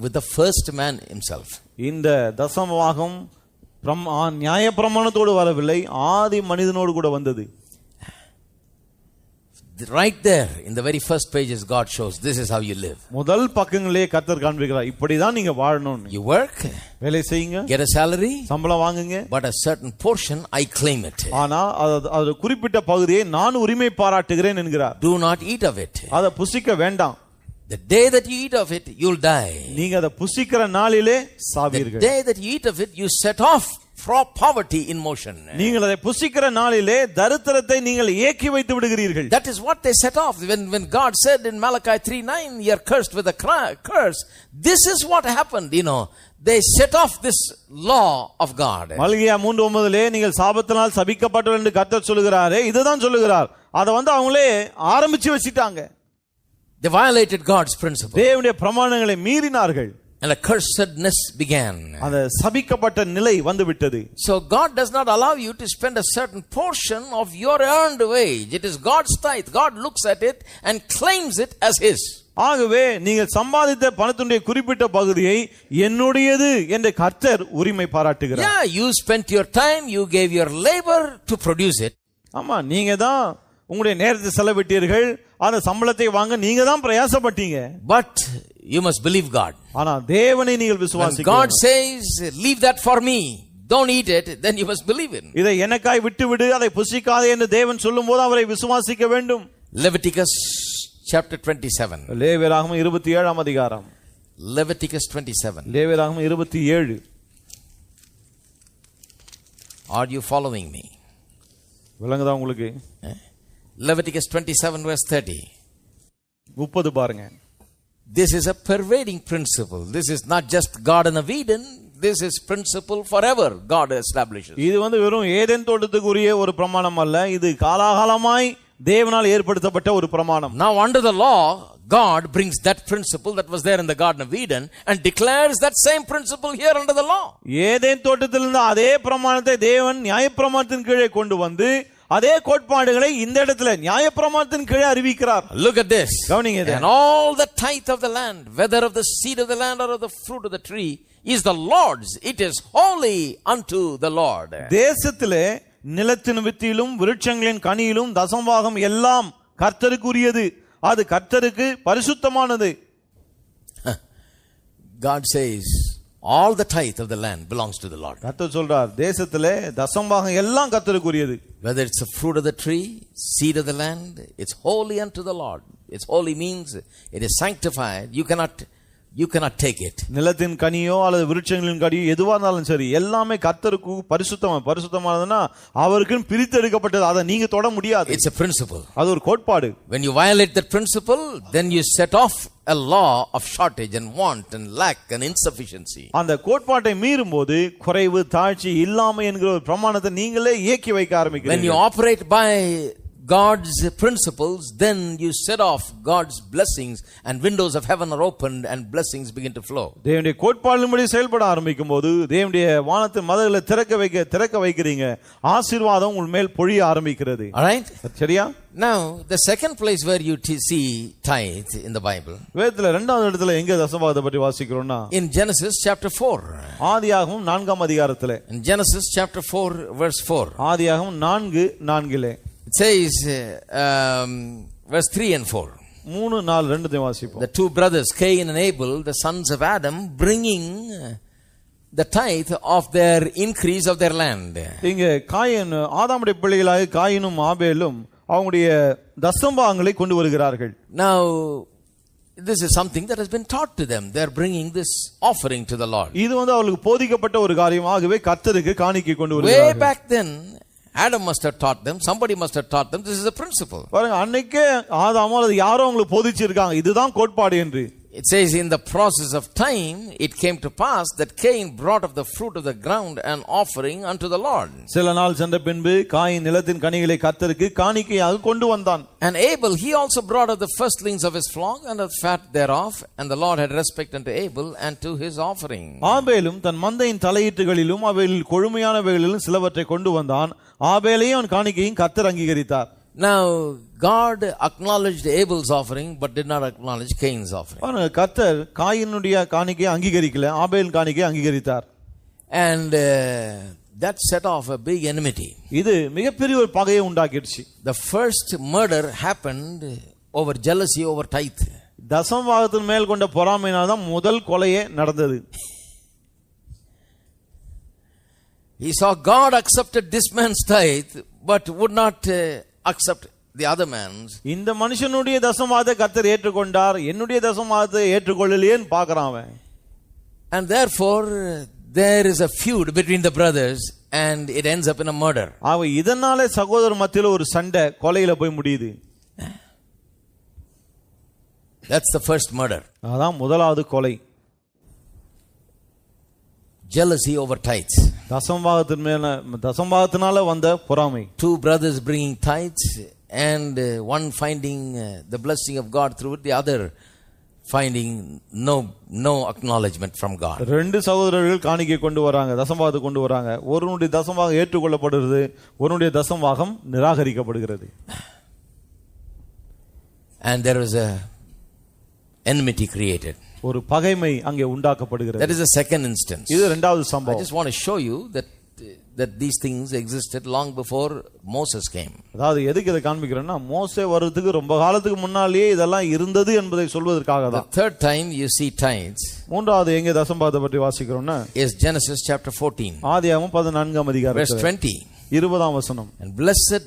with the first man himself. இந்த தசமபாகம் நியாய பிரமாணத்தோடு வரவில்லை, ஆதி மனிதனோடு கூட வந்தது. Right there in the very first pages God shows this is how you live. முதல் பக்கங்களிலே கர்த்தர் காண்பிக்கிறார், இப்படிதான் நீங்க வாழணும். You work, வேலை செய்யுங்க, get a salary, சம்பளம் வாங்குங்க, but a certain portion I claim it. ஆனா அது குறிப்பிட்ட பகுதியை நான் உரிமை பாராட்டுகிறேன் என்கிறார். Do not eat of it. அத புசிக்க வேண்டாம். The day that you eat of it you'll die. நீங்க அத புசிக்கிற நாளிலே சாவீர்கள். The day that you eat of it you set off from poverty in motion. நீங்கள் அதை புசிக்கிற நாளிலே தரித்திரத்தை நீங்கள் ஏக்கி வைத்து விடுகிறீர்கள். That is what they set off when God said in Malachi 3:9 you are cursed with a curse. This is what happened, they set off this law of God. மல்கியா 3:9 நீங்கள் சாபத்தினால் சபிக்கப்பட்டவர்கள் என்று கர்த்தர் சொல்கிறாரே, இதுதான் சொல்லுகிறார். அத அவங்களே ஆரம்பிச்சு வச்சிட்டாங்க. They violated God's principle. தேவனுடைய பிரமாணங்களை மீறினார்கள். And a cursedness began. அந்த சபிக்கப்பட்ட நிலை வந்து விட்டது. So God does not allow you to spend a certain portion of your earned wage. It is God's tithe. God looks at it and claims it as his. ஆகவே நீங்கள் சம்பாதித்த பணத்துடைய குறிப்பிட்ட பகுதியை என்னுடையது என்று கர்த்தர் உரிமை பாராட்டுகிறார். Yeah, you spent your time, you gave your labor to produce it. ஆமா, நீங்க தான் உங்களுடைய நேரத்தை செலவிட்டீர்கள், அந்த சம்பளத்தை வாங்க நீங்க தான் பிரயாசப்பட்டீங்க. But you must believe God. ஆனா தேவனை நீங்கள் விசுவாசிக்கணும். God says, leave that for me, don't eat it, then you must believe it. இதை எனக்காய் விட்டு விடு, அதை புசிக்காதே என்று தேவன் சொல்லும்போது அவரை விசுவாசிக்க வேண்டும். Leviticus chapter 27. லேவியராகமம் 27ஆம் அதிகாரம். Leviticus 27. லேவியராகமம் 27. Are you following me? விளங்குதா உங்களுக்கு? Leviticus 27 verse 30. 30 பாருங்க. This is a pervading principle. This is not just Garden of Eden. This is principle forever God establishes. இது வெறும் ஏதேன் தோட்டத்துக்குரிய ஒரு பிரமாணம் அல்ல, இது காலாகாலமாய் தேவனால் ஏற்படுத்தப்பட்ட ஒரு பிரமாணம். Now under the law, God brings that principle that was there in the Garden of Eden and declares that same principle here under the law. Eden தோட்டத்தில் இருந்த அதே பிரமாணத்தை தேவன் நியாயப்பிரமாணத்தின் கீழே கொண்டு வந்து அதே கோட்பாடுகளை இந்த இடத்துல நியாயப்பிரமாணத்தின் கீழே அறிவிக்கிறார். Look at this. கவனிங்க இதை. And all the tithe of the land, whether of the seed of the land or of the fruit of the tree, is the Lord's. It is holy unto the Lord. தேசத்திலே நிலத்தின் வித்தியிலும் விருட்சங்களின் கனியிலும் தசமபாகம் எல்லாம் கர்த்தருக்குரியது, அது கர்த்தருக்கு பரிசுத்தமானது. God says all the tithe of the land belongs to the Lord. கர்த்தர் சொல்றார் தேசத்திலே தசமபாகம் எல்லாம் கர்த்தருக்குரியது. Whether it's a fruit of the tree, seed of the land, it's holy unto the Lord. It's holy means it is sanctified. You cannot take it. நிலத்தின் கனியோ அல்லது விருட்சங்களின் கனியோ எதுவா இருந்தாலும் சரி எல்லாமே கர்த்தருக்கு பரிசுத்தமானதுன்னா அவருக்கு பிரித்தெடுக்கப்பட்டது, அதை நீங்க தொட முடியாது. It's a principle. அது ஒரு கோட்பாடு. When you violate that principle, then you set off a law of shortage and want and lack and insufficiency. அந்த கோட்பாட்டை மீறும்போது குறைவு தாழ்ச்சி இல்லாமை என்கிற ஒரு பிரமாணத்தை நீங்களே இயக்கி வைக்க ஆரம்பிக்கிறீங்க. When you operate by God's principles, then you set off God's blessings and windows of heaven are opened and blessings begin to flow. தேவனுடைய கோட்பாடின்படி செயல்பட ஆரம்பிக்கும்போது தேவனுடைய வானத்தின் மதகுகளை திறக்க வைக்கிறீங்க, ஆசீர்வாதம் உங்கள் மேல் பொழிய ஆரம்பிக்கிறது. All right? சரியா? Now, the second place where you see tithe in the Bible, வேதத்துல இரண்டாவது இடத்துல எங்க தசமபாகத்தை பற்றி வாசிக்கிறோம்னா in Genesis chapter 4. ஆதியாகமம் 4ஆம் அதிகாரத்திலே. In Genesis chapter 4 verse 4. ஆதியாகமம் 4:4. It says verse 3 and 4. 3:4 வாசிப்போம். The two brothers Cain and Abel, the sons of Adam, bringing the tithe of their increase of their land. இங்க காயின் ஆதாமுடைய பிள்ளைகளாக காயினும் ஆபேலும் அவங்களுடைய தசமபாகங்களை கொண்டு வருகிறார்கள். Now this is something that has been taught to them. They are bringing this offering to the Lord. இது அவங்களுக்கு போதிக்கப்பட்ட ஒரு காரியமாகவே கர்த்தருக்கு காணிக்கை கொண்டு வருகிறார்கள். Way back then Adam must have taught them, somebody must have taught them, this is a principle. பாருங்க, அன்னைக்கே ஆதாமோ அல்லது யாரோ அவங்களுக்கு போதிச்சிருக்காங்க, இதுதான் கோட்பாடு என்று. It says in the process of time it came to pass that Cain brought of the fruit of the ground an offering unto the Lord. சில நாள் சென்ற பின்பு காயின் நிலத்தின் கனிகளை கர்த்தருக்கு காணிக்கையாக கொண்டு வந்தான். And Abel he also brought of the firstlings of his flock and of fat thereof, and the Lord had respect unto Abel and to his offering. ஆபேலும் தன் மந்தையின் தலையீட்டுகளிலும் அவைகளில் கொழுமையானவைகளிலும் சிலவற்றை கொண்டு வந்தான். ஆபேலையும் அவன் காணிக்கையும் கர்த்தர் அங்கீகரித்தார். Now God acknowledged Abel's offering but did not acknowledge Cain's offering. கர்த்தர் காயினுடைய காணிக்கையை அங்கீகரிக்கல, ஆபேலின் காணிக்கையை அங்கீகரித்தார். And that set off a big enmity. இது மிகப்பெரிய ஒரு பகையை உண்டாக்கிடுச்சு. The first murder happened over jealousy over tithe. தசமபாகத்தின் மேல் கொண்ட பொறாமையினால் தான் முதல் கொலையே நடந்தது. He saw God accepted this man's tithe but would not accept the other man's. இந்த மனுஷனுடைய தசமபாகத்தை கர்த்தர் ஏற்றுக்கொண்டார், என்னுடைய தசமபாகத்தை ஏற்றுக்கொள்ளலையேன்னு பார்க்கறான் அவன். And therefore there is a feud between the brothers and it ends up in a murder. அவ இதனாலே சகோதரர் மத்தியில ஒரு சண்டை கொலையில போய் முடியுது. That's the first murder. அதான் முதலாவது கொலை. Jealousy over tithes. தசமபாகத்தினால வந்த பொறாமை. Two brothers bringing tithes and one finding the blessing of God through it, the other finding no acknowledgement from God. ரெண்டு சகோதரர்கள் காணிக்கை கொண்டு வராங்க, தசமபாகத்தை கொண்டு வராங்க. ஒருவனுடைய தசமபாகம் ஏற்றுக்கொள்ளப்படுகிறது, ஒருவனுடைய தசமபாகம் நிராகரிக்கப்படுகிறது. And there was a enmity created. ஒரு பகைமை அங்கே உண்டாக்கப்படுகிறது. That is the second instance. இது இரண்டாவது சம்பவம். I just want to show you that these things existed long before Moses came. அதாவது எதுக்கு இத காண்பிக்கிறேன்னா மோசே வரதுக்கு ரொம்ப காலத்துக்கு முன்னாலேயே இதெல்லாம் இருந்தது என்பதை சொல்வதற்காக தான். The third time you see tithes. மூன்றாவது எங்க தசமபாகத்தை பற்றி வாசிக்கிறோம்னா is Genesis chapter 14. ஆதியாகமம் 14ஆம் அதிகாரம் verse 20. 20ஆம் வசனம். And blessed,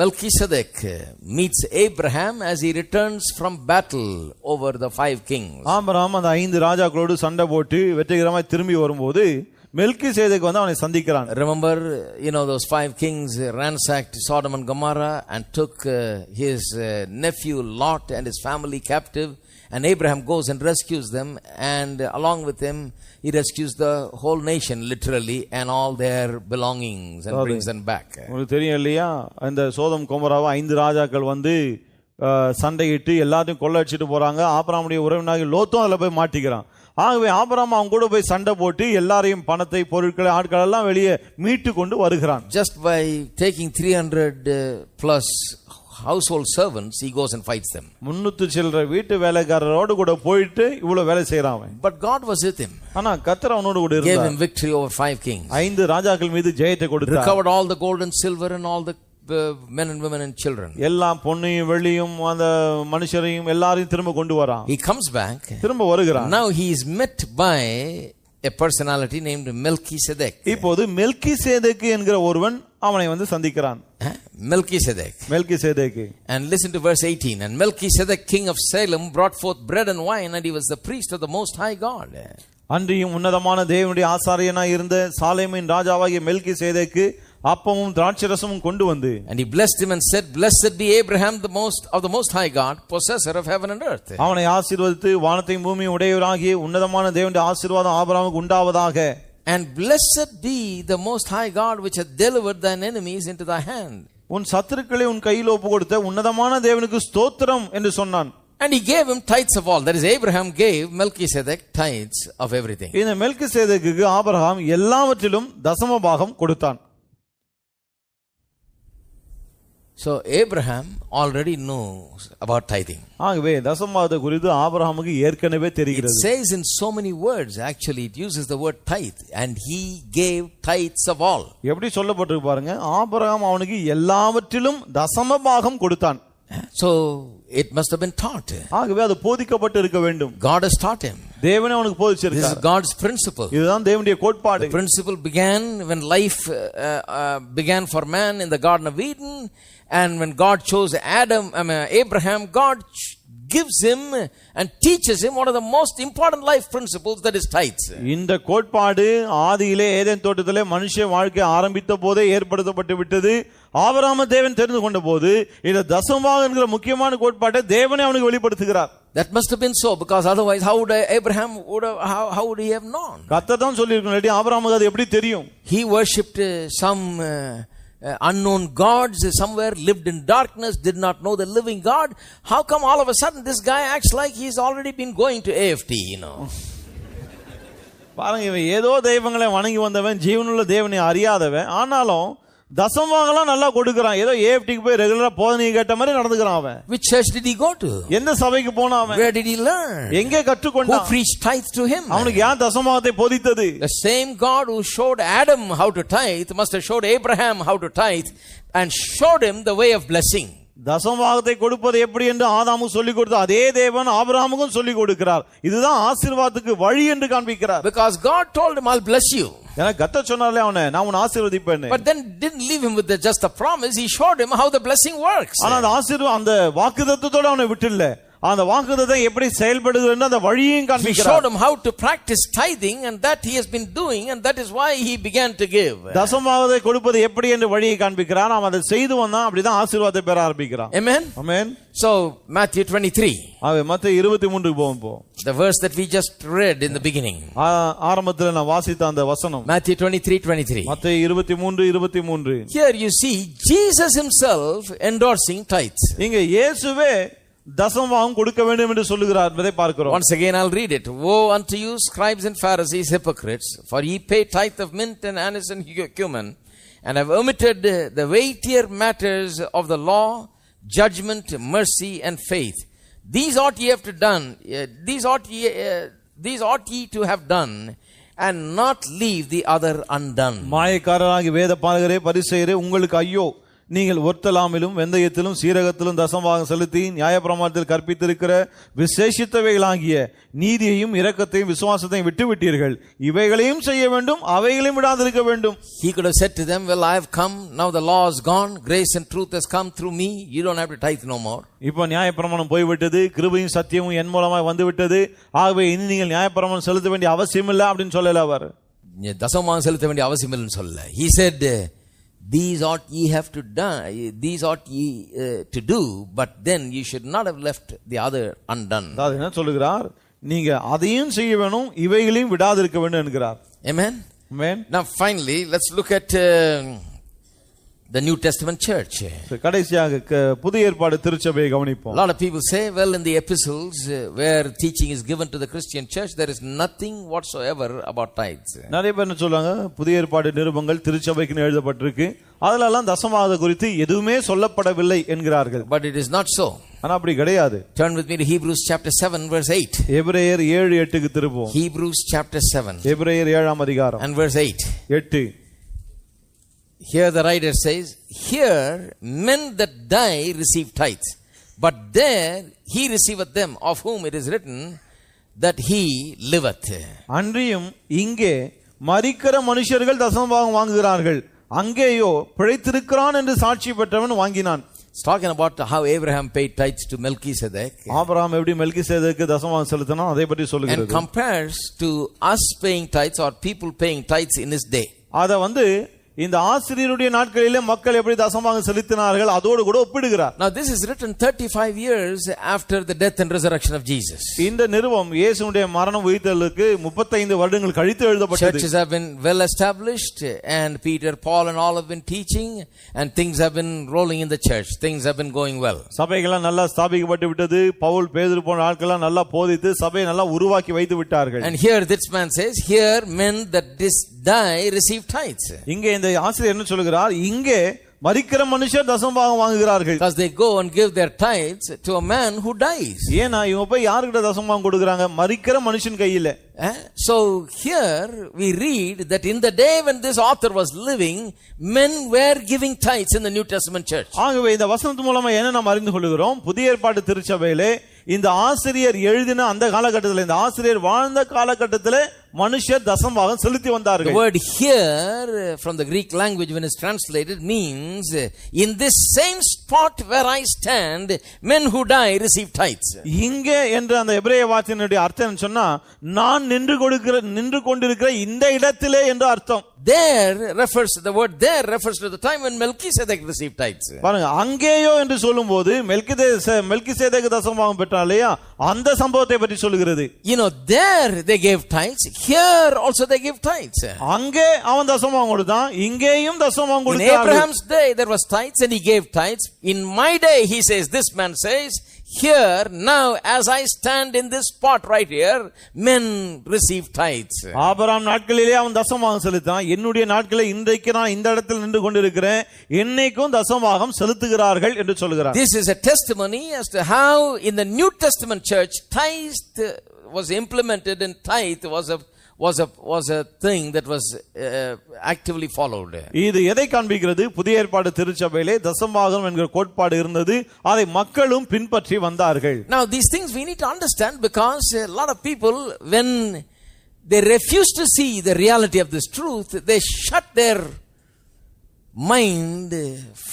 Melchizedek meets Abraham as he returns from battle over the 5 kings. Abraham அந்த 5 ராஜாக்களோடு சண்டை போட்டு வெற்றிகரமாய் திரும்பி வரும்போது மெல்கிசேதேக் வந்து அவனை சந்திக்கிறான். Remember, those 5 kings ransacked Sodom and Gomorrah and took his nephew Lot and his family captive, and Abraham goes and rescues them, and along with him he rescues the whole nation literally and all their belongings and brings them back. உங்களுக்கு தெரியும் இல்லையா, அந்த சோதம் கொமோராவை 5 ராஜாக்கள் வந்து சண்டையிட்டு எல்லாத்தையும் கொள்ளையடிச்சிட்டு போறாங்க. ஆபிரகாமுடைய உறவினராகிய லோத்தும் அதுல போய் மாட்டிக்கிறான். ஆகவே ஆபிரகாம் அவங்க கூட போய் சண்டை போட்டு எல்லாரையும் பணத்தை பொருட்களை ஆட்கள் எல்லாம் வெளியே மீட்டு கொண்டு வருகிறான். Just by taking 300 plus household servants, he goes and fights them. 300 சில்லற வீட்டு வேலைக்காரரோடு கூட போயிட்டு இவ்வளவு வேலை செய்றான் அவன். But God was with him. ஆனா கர்த்தர் அவனோடு கூட இருந்தார். Gave him victory over 5 kings. 5 ராஜாக்கள் மீது ஜெயத்தை கொடுத்தார். Recovered all the gold and silver and all the men and women and children. எல்லாம் பொன்னையும் வெள்ளியும் அந்த மனுஷரையும் எல்லாரையும் திரும்ப கொண்டு வரான். He comes back. திரும்ப வருகிறான். Now he is met by a personality named Melchizedek. இப்போது மெல்கிசேதேக்கு என்கிற ஒருவன் அவனை வந்து சந்திக்கிறான். Melchizedek. And listen to verse 18. And Melchizedek, king of Salem, brought forth bread and wine, and he was the priest of the Most High God. அன்றியும் உன்னதமான தேவனுடைய ஆசாரியனாய் இருந்த சாலேமின் ராஜாவாகிய மெல்கிசேதேக்கு அப்பமும் திராட்சரசமும் கொண்டு வந்து, and he blessed him and said, blessed be Abraham of the most high God, possessor of heaven and earth. அவனை ஆசீர்வதித்து வானத்தையும் பூமியும் உடையவராகிய உன்னதமான தேவனுடைய ஆசீர்வாதம் ஆபிரகாமுக்கு உண்டாவதாக. And blessed be the most high God which hath delivered thine enemies into thy hand. உன் சத்துருக்களை உன் கையில் ஒப்பு கொடுத்த உன்னதமான தேவனுக்கு ஸ்தோத்திரம் என்று சொன்னான். And he gave him tithes of all. That is, Abraham gave Melchizedek tithes of everything. இந்த மெல்கிசேதேக்குக்கு ஆபிரகாம் எல்லாவற்றிலும் தசம பாகம் கொடுத்தான். So Abraham already knows about tithing. ஆகவே தசமபாகத்தை குறித்து ஆபிரகாமுக்கு ஏற்கனவே தெரிகிறது. It says in so many words, actually it uses the word tithe, and he gave tithes of all. எப்படி சொல்லப்பட்டிருக்கு பாருங்க, ஆபிரகாம் அவனுக்கு எல்லாவற்றிலும் தசம பாகம் கொடுத்தான். So it must have been taught. ஆகவே அது போதிக்கப்பட்டு இருக்க வேண்டும். God has taught him. தேவனே அவனுக்கு போதிச்சிருக்கார். This is God's principle. இதுதான் தேவனுடைய கோட்பாடு. The principle began when life began for man in the Garden of Eden, and when God chose Abraham, God gives him and teaches him one of the most important life principles, that is tithes. இந்த கோட்பாடு ஆதியிலே Eden தோட்டத்திலே மனுஷ வாழ்க்கை ஆரம்பித்த போதே ஏற்படுத்தப்பட்டு விட்டது. ஆபிரகாமை தேவன் தெரிந்து கொண்ட போது இந்த தசமபாகம் என்கிற முக்கியமான கோட்பாட்டை தேவனே அவனுக்கு வெளிப்படுத்துகிறார். That must have been so, because otherwise how would Abraham how would he have known? கர்த்தர் தான் சொல்லியிருக்காரு, ஆபிரகாமுக்கு அது எப்படி தெரியும்? He worshipped some unknown gods, somewhere lived in darkness, did not know the living God. How come all of a sudden this guy acts like he's already been going to AFT, you know? பாருங்க, இவன் ஏதோ தெய்வங்களை வணங்கி வந்தவன், ஜீவனுள்ள தேவனை அறியாதவன், ஆனாலும் தசமபாகம்லாம் நல்லா கொடுக்கறான். ஏதோ ஏஎஃப்டிக்கு போய் ரெகுலரா போதனை கேட்ட மாதிரி நடந்துக்கறான் அவன். Which church did he go to? எந்த சபைக்கு போனான் அவன்? Where did he learn? எங்கே கற்றுக்கொண்டான்? Who preached tithe to him? அவனுக்கு யார் தசமபாகத்தை போதித்தது? The same God who showed Adam how to tithe must have showed Abraham how to tithe and showed him the way of blessing. தசமபாகத்தை கொடுப்பது எப்படி என்று ஆதாமுக்கு சொல்லிக் கொடுத்த அதே தேவன் ஆபிரகாமுக்கும் சொல்லிக் கொடுக்கிறார். இதுதான் ஆசீர்வாதத்துக்கு வழி என்று காண்பிக்கிறார். Because God told him, I'll bless you. ஏன்னா கர்த்தர் சொன்னாரே அவனை, நான் உன்னை ஆசீர்வதிப்பேன். But then didn't leave him with just a promise. He showed him how the blessing works. ஆனா அந்த ஆசீர்வாதம், அந்த வாக்குத்தத்தத்தோட அவனை விட்டுல, அந்த வாக்குத்தத்தம் எப்படி செயல்படுதுன்னு அந்த வழியையும் காண்பிக்கிறார். He showed him how to practice tithing, and that he has been doing, and that is why he began to give. தசமபாகத்தை கொடுப்பது எப்படி என்று வழியை காண்பிக்கிறார். நாம் அதை செய்து வந்தா அப்படிதான் ஆசீர்வாதத்தை பெற ஆரம்பிக்கிறான். Amen. Amen. So Matthew 23. மத்தேயு 23க்கு போவோம் போ. The verse that we just read in the beginning. ஆரம்பத்துல நான் வாசித்த அந்த வசனம். Matthew 23:23. மத்தேயு 23:23. Here you see Jesus himself endorsing tithes. இங்க இயேசுவே தசமபாகம் கொடுக்க வேண்டும் என்று சொல்லுகிறார் என்பதை பார்க்கிறோம். Once again I'll read it. Woe unto you, scribes and Pharisees, hypocrites, for ye pay tithe of mint and anise and cumin, and have omitted the weightier matters of the law, judgment, mercy, and faith. These ought ye to have done, and not leave the other undone. மாயக்காரராகிய வேதபாரகரே பரிசேயரே, உங்களுக்கு ஐயோ! நீங்கள் ஒர்த்தலாமிலும் வெந்தயத்திலும் சீரகத்திலும் தசமபாகம் செலுத்தி நியாயப்பிரமாணத்தில் கற்பித்திருக்கிற விசேஷித்தவைகளாகிய நீதியையும் இரக்கத்தையும் விசுவாசத்தையும் விட்டுவிட்டீர்கள். இவைகளையும் செய்ய வேண்டும், அவைகளையும் விடாதிருக்க வேண்டும். He could have said to them, well, I have come, now the law is gone, grace and truth has come through me, you don't have to tithe no more. இப்போ நியாயப்பிரமாணம் போய்விட்டது, கிருபையும் சத்தியமும் என் மூலமாய் வந்துவிட்டது, ஆகவே இனி நீங்கள் நியாயப்பிரமாணம் செலுத்த வேண்டிய அவசியம் இல்லை அப்படின்னு சொல்லல அவர். தசமபாகம் செலுத்த வேண்டிய அவசியம் இல்லைன்னு சொல்லல. He said, these ought ye to do, but then you should not have left the other undone. அது என்ன சொல்லுகிறார்? நீங்க அதையும் செய்ய வேணும், இவைகளையும் விடாதிருக்க வேண்டும் என்கிறார். Amen. Amen. Now finally let's look at the New Testament church. கடைசியாக புதிய ஏற்பாடு திருச்சபையை கவனிப்போம். A lot of people say, well, in the epistles where teaching is given to the Christian church, there is nothing whatsoever about tithes. நிறைய பேர் என்ன சொல்றாங்க, புதிய ஏற்பாடு நிருபங்கள் திருச்சபைக்கு எழுதப்பட்டிருக்கு, அதெல்லாம் தசமாவது குறித்து எதுவுமே சொல்லப்படவில்லை என்கிறார்கள். But it is not so. ஆனா அப்படி கிடையாது. Turn with me to Hebrews chapter 7 verse 8. எபிரேயர் 7:8க்கு திருப்போம். Hebrews chapter 7 எபிரேயர் 7ஆம் அதிகாரம் and verse 8. 8. Here the writer says, here men that die receive tithes, but there he receiveth them of whom it is written that he liveth. அன்றியும் இங்கே மரிக்கிற மனுஷர்கள் தசமபாகம் வாங்குகிறார்கள், அங்கேயோ பிழைத்திருக்கிறான் என்று சாட்சி பெற்றவன் வாங்கினான். It's talking about how Abraham paid tithes to Melchizedek. Abraham எப்படி மெல்கிசேதேக்கு தசமபாகம் செலுத்தினான் அதை பற்றி சொல்லுகிறது. And compares to us paying tithes or people paying tithes in his day. அத இந்த ஆசிரியருடைய நாட்களிலே மக்கள் எப்படி தசமபாகம் செலுத்தினார்கள் அதோடு கூட ஒப்பிடுகிறார். Now this is written 35 years after the death and resurrection of Jesus. இந்த நிருபம் இயேசுவுடைய மரணம் உயிர்த்தெழுதலுக்கு 35 வருடங்கள் கழித்து எழுதப்பட்டது. Churches have been well established and Peter, Paul and all have been teaching and things have been rolling in the church. Things have been going well. சபைகள் நல்லா ஸ்தாபிக்கப்பட்டு விட்டது. பவுல், பேதுரு போன்ற ஆட்கள் நல்லா போதித்து சபையை நல்லா உருவாக்கி வைத்து விட்டார்கள். And here this man says, here men that die receive tithes. இங்கே இந்த ஆசிரியர் என்ன சொல்கிறார், இங்கே மரிக்கிற மனுஷர் தசமபாகம் வாங்குகிறார்கள். Because they go and give their tithes to a man who dies. ஏனா இவங்க போய் யார்கிட்ட தசமபாகம் கொடுக்கறாங்க, மரிக்கிற மனுஷன் கையில. So here we read that in the day when this author was living, men were giving tithes in the New Testament church. ஆகவே இந்த வசனத்து மூலமா என்ன நாம் அறிந்து கொள்கிறோம், புதிய ஏற்பாட்டு திருச்சபையிலே இந்த ஆசிரியர் எழுதின அந்த காலகட்டத்தில், இந்த ஆசிரியர் வாழ்ந்த காலகட்டத்தில் மனுஷர் தசமபாகம் செலுத்தி வந்தார்கள். The word here from the Greek language when it's translated means in this same spot where I stand men who die receive tithes. இங்கே என்ற அந்த எபிரேய வார்த்தையினுடைய அர்த்தம் சொன்னா நான் நின்று கொண்டிருக்கிற இந்த இடத்திலே என்ற அர்த்தம். There refers, the word there refers to the time when Melchizedek received tithes. பாருங்க, அங்கேயோ என்று சொல்லும்போது மெல்கிசேதேக்கு தசமபாகம் பெற்றாலையா அந்த சம்பவத்தை பற்றி சொல்லுகிறது. You know, there they gave tithes, here also they give tithes. அங்கே அவன் தசமபாகம் கொடுத்தான், இங்கேயும் தசமபாகம் கொடுத்தான். In Abraham's day there was tithes and he gave tithes. In my day, he says, this man says, here now as I stand in this spot right here, men receive tithes. Abraham நாட்களிலே அவன் தசமபாகம் செலுத்தான், என்னுடைய நாட்களிலே இன்றைக்கு நான் இந்த இடத்தில் நின்று கொண்டிருக்கிறேன், என்னைக்கும் தசமபாகம் செலுத்துகிறார்கள் என்று சொல்கிறார். This is a testimony as to how in the New Testament church tithe was implemented, and tithe was a thing that was actively followed. இது எதை காண்பிக்கிறது, புதிய ஏற்பாடு திருச்சபையிலே தசமபாகம் என்கிற கோட்பாடு இருந்தது, அதை மக்களும் பின்பற்றி வந்தார்கள். Now these things we need to understand, because a lot of people, when they refuse to see the reality of this truth, they shut their mind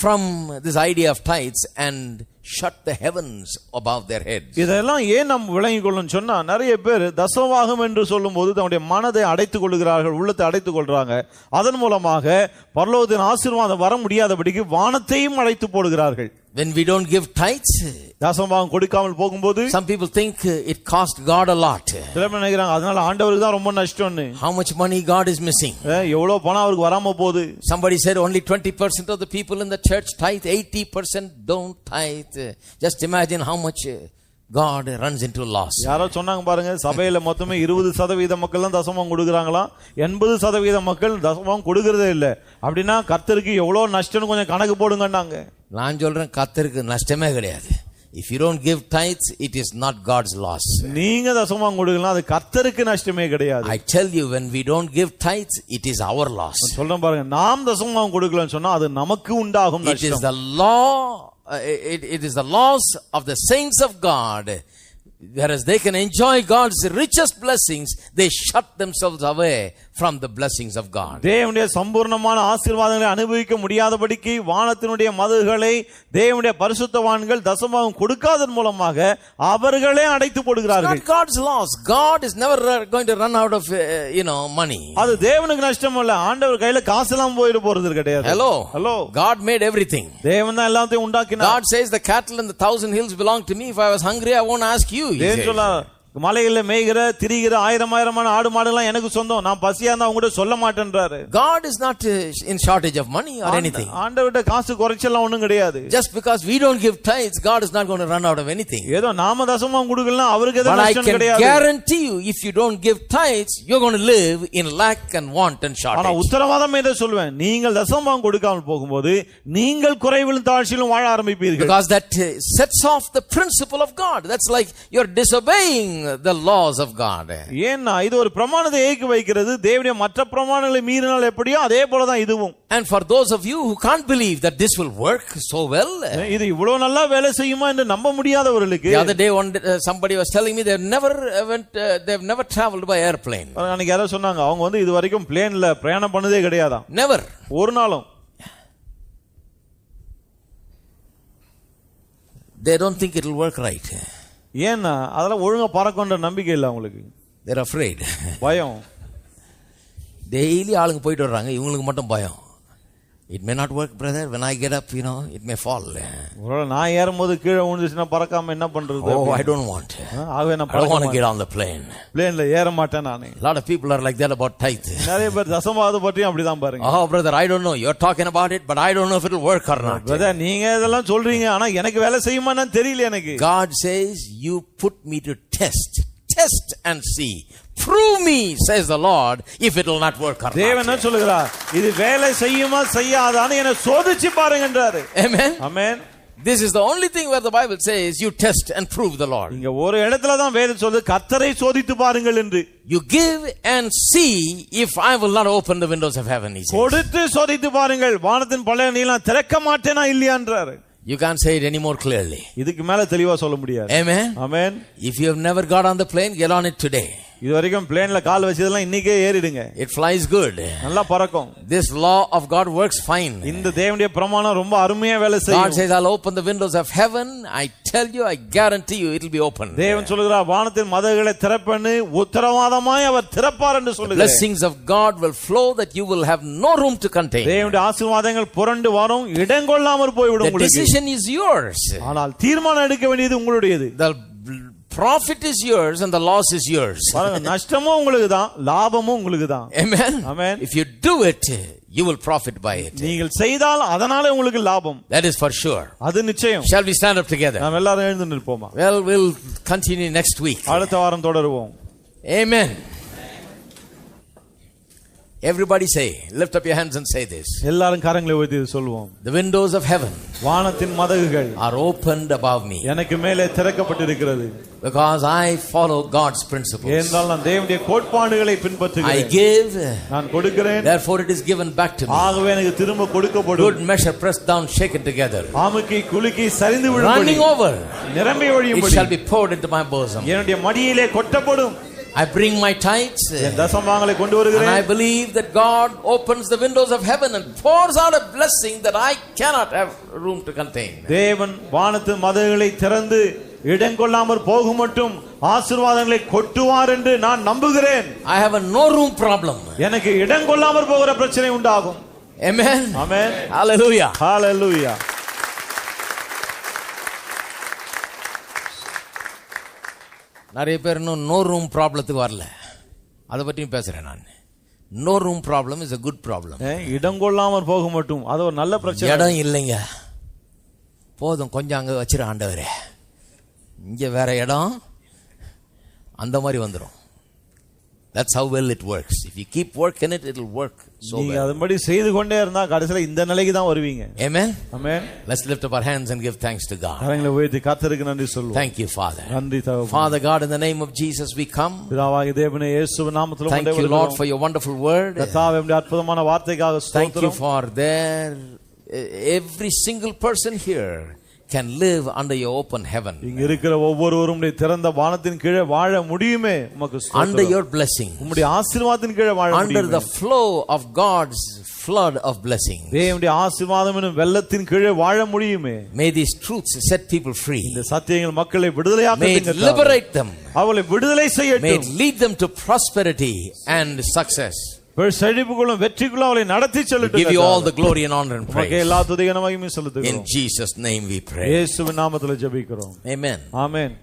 from this idea of tithes and shut the heavens above their heads. இதெல்லாம் ஏன் நாம் விளங்கிக் கொள்ளணும் சொன்னா, நிறைய பேர் தசமபாகம் என்று சொல்லும்போது தன்னுடைய மனதை அடைத்துக் கொள்கிறார்கள், உள்ளத்தை அடைத்துக் கொள்றாங்க. அதன் மூலமாக பரலோகத்தின் ஆசீர்வாதம் வர முடியாதபடிக்கு வானத்தையும் அடைத்து போடுகிறார்கள். When we don't give tithes, தசமபாகம் கொடுக்காமல் போகும்போது some people think it cost God a lot. சிலர் நினைக்கிறாங்க அதனால ஆண்டவருக்கு தான் ரொம்ப நஷ்டம்னு. How much money God is missing? எவ்வளவு பணம் அவருக்கு வராம போகுது. Somebody said only 20% of the people in the church tithe, 80% don't tithe. Just imagine how much God runs into loss. யாரோ சொன்னாங்க பாருங்க, சபையில மொத்தமே 20% மக்கள் தான் தசமபாகம் கொடுக்கறாங்களாம், 80% மக்கள் தசமபாகம் கொடுக்கறதே இல்ல. அப்படின்னா கர்த்தருக்கு எவ்வளவு நஷ்டம்னு கொஞ்சம் கணக்கு போடுங்கன்னாங்க. நான் சொல்றேன், கர்த்தருக்கு நஷ்டமே கிடையாது. If you don't give tithes, it is not God's loss. நீங்க தசமபாகம் கொடுக்கலாம், அது கர்த்தருக்கு நஷ்டமே கிடையாது. I tell you, when we don't give tithes, it is our loss. சொல்றேன் பாருங்க, நாம் தசமபாகம் கொடுக்கலன்னு சொன்னா அது நமக்கு உண்டாகும் நஷ்டம். It is the law. It is the laws of the saints of God. Whereas they can enjoy God's richest blessings, they shut themselves away from the blessings of God. தேவனுடைய சம்பூர்ணமான ஆசீர்வாதங்களை அனுபவிக்க முடியாதபடிக்கு வானத்தினுடைய மதுகளை தேவனுடைய பரிசுத்தவான்கள் தசமபாகம் கொடுக்காதன் மூலமாக அவர்களே அடைத்து போடுகிறார்கள். It's not God's loss. God is never going to run out of money. அது தேவனுக்கு நஷ்டம் இல்ல, ஆண்டவர் கையில காசெல்லாம் போயிட போறது கிடையாது. Hello. God made everything. தேவன் தான் எல்லாத்தையும் உண்டாக்கினார். God says the cattle and the 1,000 hills belong to me. If I was hungry, I won't ask you. மலையில மேய்கிற திரிகிற ஆயிரமான ஆடு மாடுலாம் எனக்கு சொந்தம், நான் பசியா இருந்தா உங்ககிட்ட சொல்ல மாட்டேன்றாரு. God is not in shortage of money or anything. ஆண்டவர்ட்ட காசு குறைச்சலாம் ஒண்ணும் கிடையாது. Just because we don't give tithes, God is not going to run out of anything. ஏதோ நாம தசமம் கொடுக்கலாம் அவருக்கு எதுவும் நஷ்டம் கிடையாது. But I can guarantee you, if you don't give tithes, you're going to live in lack and want and shortage. ஆனா உத்தரவாதம் இதை சொல்வேன், நீங்கள் தசமம் கொடுக்காமல் போகும்போது நீங்கள் குறைவிலும் தாழ்ச்சியிலும் வாழ ஆரம்பிப்பீர்கள். Because that sets off the principle of God. That's like you're disobeying the laws of God. ஏன்னா இது ஒரு பிரமாணத்தை ஏகி வைக்கிறது, தேவனுடைய மற்ற பிரமாணங்களை மீறினால் எப்படியோ அதே போல தான் இதுவும். And for those of you who can't believe that this will work so well, இது இவ்வளவு நல்லா வேலை செய்யுமா என்று நம்ப முடியாதவர்களுக்கு, the other day somebody was telling me they've never traveled by airplane. அன்னைக்கு யாரோ சொன்னாங்க அவங்க வந்து இது வரைக்கும் பிளேன்ல பிரயாணம் பண்ணதே கிடையாதாம். Never. ஒரு நாளும். They don't think it will work right. ஏன்னா அதெல்லாம் ஒழுங்கா பறக்கொண்ட நம்பிக்கை இல்ல அவங்களுக்கு. They're afraid. பயம். டெய்லி ஆளுங்க போயிட்டு வர்றாங்க, இவங்களுக்கு மட்டும் பயம். It may not work, brother. When I get up, it may fall. ஒருவேளை நான் ஏறும்போது கீழே விழுந்துச்சுனா பறக்காம என்ன பண்றது? Oh, I don't want. ஆகவே நான் I don't want to get on the plane. பிளேன்ல ஏற மாட்டேன் நானே. A lot of people are like that about tithe. நிறைய பேர் தசமாவது பத்தி அப்படிதான் பாருங்க. Oh, brother, I don't know. You're talking about it, but I don't know if it will work or not. brother, நீங்க இதெல்லாம் சொல்றீங்க, ஆனா எனக்கு வேலை செய்யுமான்னு தெரியல எனக்கு. God says, you put me to test and see. Prove me, says the Lord, if it will not work or not. தேவன் என்ன சொல்றார்? இது வேலை செய்யுமா செய்யாதான்னு என்ன சோதிச்சு பாருங்க என்றாரு. Amen. Amen. This is the only thing where the Bible says you test and prove the Lord. இங்க ஒரு இடத்துல தான் வேதம் சொல்லுது கர்த்தரை சோதித்து பாருங்கள் என்று. You give and see if I will not open the windows of heaven, he says. கொடுத்து சோதித்து பாருங்கள் வானத்தின் பலகணியெல்லாம் திறக்க மாட்டேனா இல்லையான்றாரு. You can't say it any more clearly. இதுக்கு மேல தெளிவா சொல்ல முடியாது. Amen. Amen. If you have never got on the plane, get on it today. இது வரைக்கும் பிளேன்ல கால் வச்சதெல்லாம் இன்னைக்கே ஏறிடுங்க. It flies good. நல்லா பறக்கும். This law of God works fine. இந்த தேவனுடைய பிரமாணம் ரொம்ப அருமையா வேலை செய்யும். God says, I'll open the windows of heaven. I tell you, I guarantee you, it will be open. தேவன் சொல்கிறார் வானத்தின் மதகுகளை திறப்பேன்னு உத்தரவாதமாய் அவர் திறப்பார் என்று சொல்கிறார். Blessings of God will flow that you will have no room to contain. தேவனுடைய ஆசீர்வாதங்கள் புரண்டு வரும், இடங்கொள்ளாமல் போய்விடும் உங்களுக்கு. The decision is yours. ஆனால் தீர்மானம் எடுக்க வேண்டியது உங்களுடையது. The profit is yours and the loss is yours. நஷ்டமும் உங்களுக்கு தான், லாபமும் உங்களுக்கு தான். Amen. Amen. If you do it, you will profit by it. நீங்கள் செய்தால் அதனால உங்களுக்கு லாபம். That is for sure. அது நிச்சயம். Shall we stand up together? நாம் எல்லாரும் எழுந்து நிற்போமா? Well, we'll continue next week. அடுத்த வாரம் தொடருவோம். Amen. Everybody say, lift up your hands and say this. எல்லாரும் கரங்களை உயர்த்தி சொல்வோம். The windows of heaven, வானத்தின் மதகுகள் are opened above me. எனக்கு மேலே திறக்கப்பட்டிருக்கிறது. Because I follow God's principles. ஏனென்றால் நான் தேவனுடைய கோட்பாடுகளை பின்பற்றுகிறேன். I give, நான் கொடுக்கிறேன். therefore it is given back to me. ஆகவே எனக்கு திரும்ப கொடுக்கப்படும். Good measure, pressed down, shaken together. ஆமுக்கி குலுக்கி சரிந்து விழும்படி. Running over, நிரம்பி வழியும்படி. it shall be poured into my bosom. என்னுடைய மடியிலே கொட்டப்படும். I bring my tithes. தசமபாகங்களை கொண்டு வருகிறேன். And I believe that God opens the windows of heaven and pours out a blessing that I cannot have room to contain. தேவன் வானத்து மதகுகளை திறந்து இடங்கொள்ளாமல் போகும் மட்டும் ஆசீர்வாதங்களை கொட்டுவார் என்று நான் நம்புகிறேன். I have a no room problem. எனக்கு இடங்கொள்ளாமல் போகிற பிரச்சனை உண்டாகும். Amen. Amen. Hallelujah. Hallelujah. நிறைய பேர் இன்னும் நோ ரூம் ப்ராப்ளத்துக்கு வரல, அதை பற்றியும் பேசுறேன் நான். No room problem is a good problem. இடம் கொள்ளாமல் போக மட்டும் அது ஒரு நல்ல பிரச்சனை. இடம் இல்லைங்க, போதும் கொஞ்சம் அங்கே வச்சிரு ஆண்டவரே, இங்கே வேற இடம், அந்த மாதிரி வந்துடும். That's how well it works. If you keep working it, it'll work so well. நீங்க அதன்படி செய்து கொண்டே இருந்தா கடைசில இந்த நிலைக்கு தான் வருவீங்க. Amen. Amen. Let's lift up our hands and give thanks to God. கரங்களை உயர்த்தி கர்த்தருக்கு நன்றி சொல்லுவோம். Thank you, Father. நன்றி தகப்பனே. Father God, in the name of Jesus we come. பிதாவாகிய தேவனே இயேசுவின் நாமத்தில் உம்மை Thank you, Lord, for your wonderful word. கர்த்தாவே உம்முடைய அற்புதமான வார்த்தைக்காக ஸ்தோத்திரம். Thank you for every single person here can live under your open heaven. இங்க இருக்கிற ஒவ்வொருவரும் திறந்த வானத்தின் கீழே வாழ முடியுமே. உமக்கு ஸ்தோத்திரம். Under your blessing. உம்முடைய ஆசீர்வாதத்தின் கீழே வாழ முடியுமே. Under the flow of God's flood of blessings. தேவனுடைய ஆசீர்வாதம் என்னும் வெள்ளத்தின் கீழே வாழ முடியுமே. May these truths set people free. இந்த சத்தியங்கள் மக்களை விடுதலையாக்கட்டும். May liberate them. அவர்களை விடுதலை செய்யட்டும். May lead them to prosperity and success. செழிப்புக்குள்ளும் வெற்றிக்குள்ளும் அவளை நடத்தி செல்லட்டும். Give you all the glory and honor and praise. உமக்கு எல்லா துதியும் மகிமையும் செலுத்துகிறோம். In Jesus' name we pray. இயேசுவின் நாமத்தில் ஜெபிக்கிறோம். Amen. ஆமென்.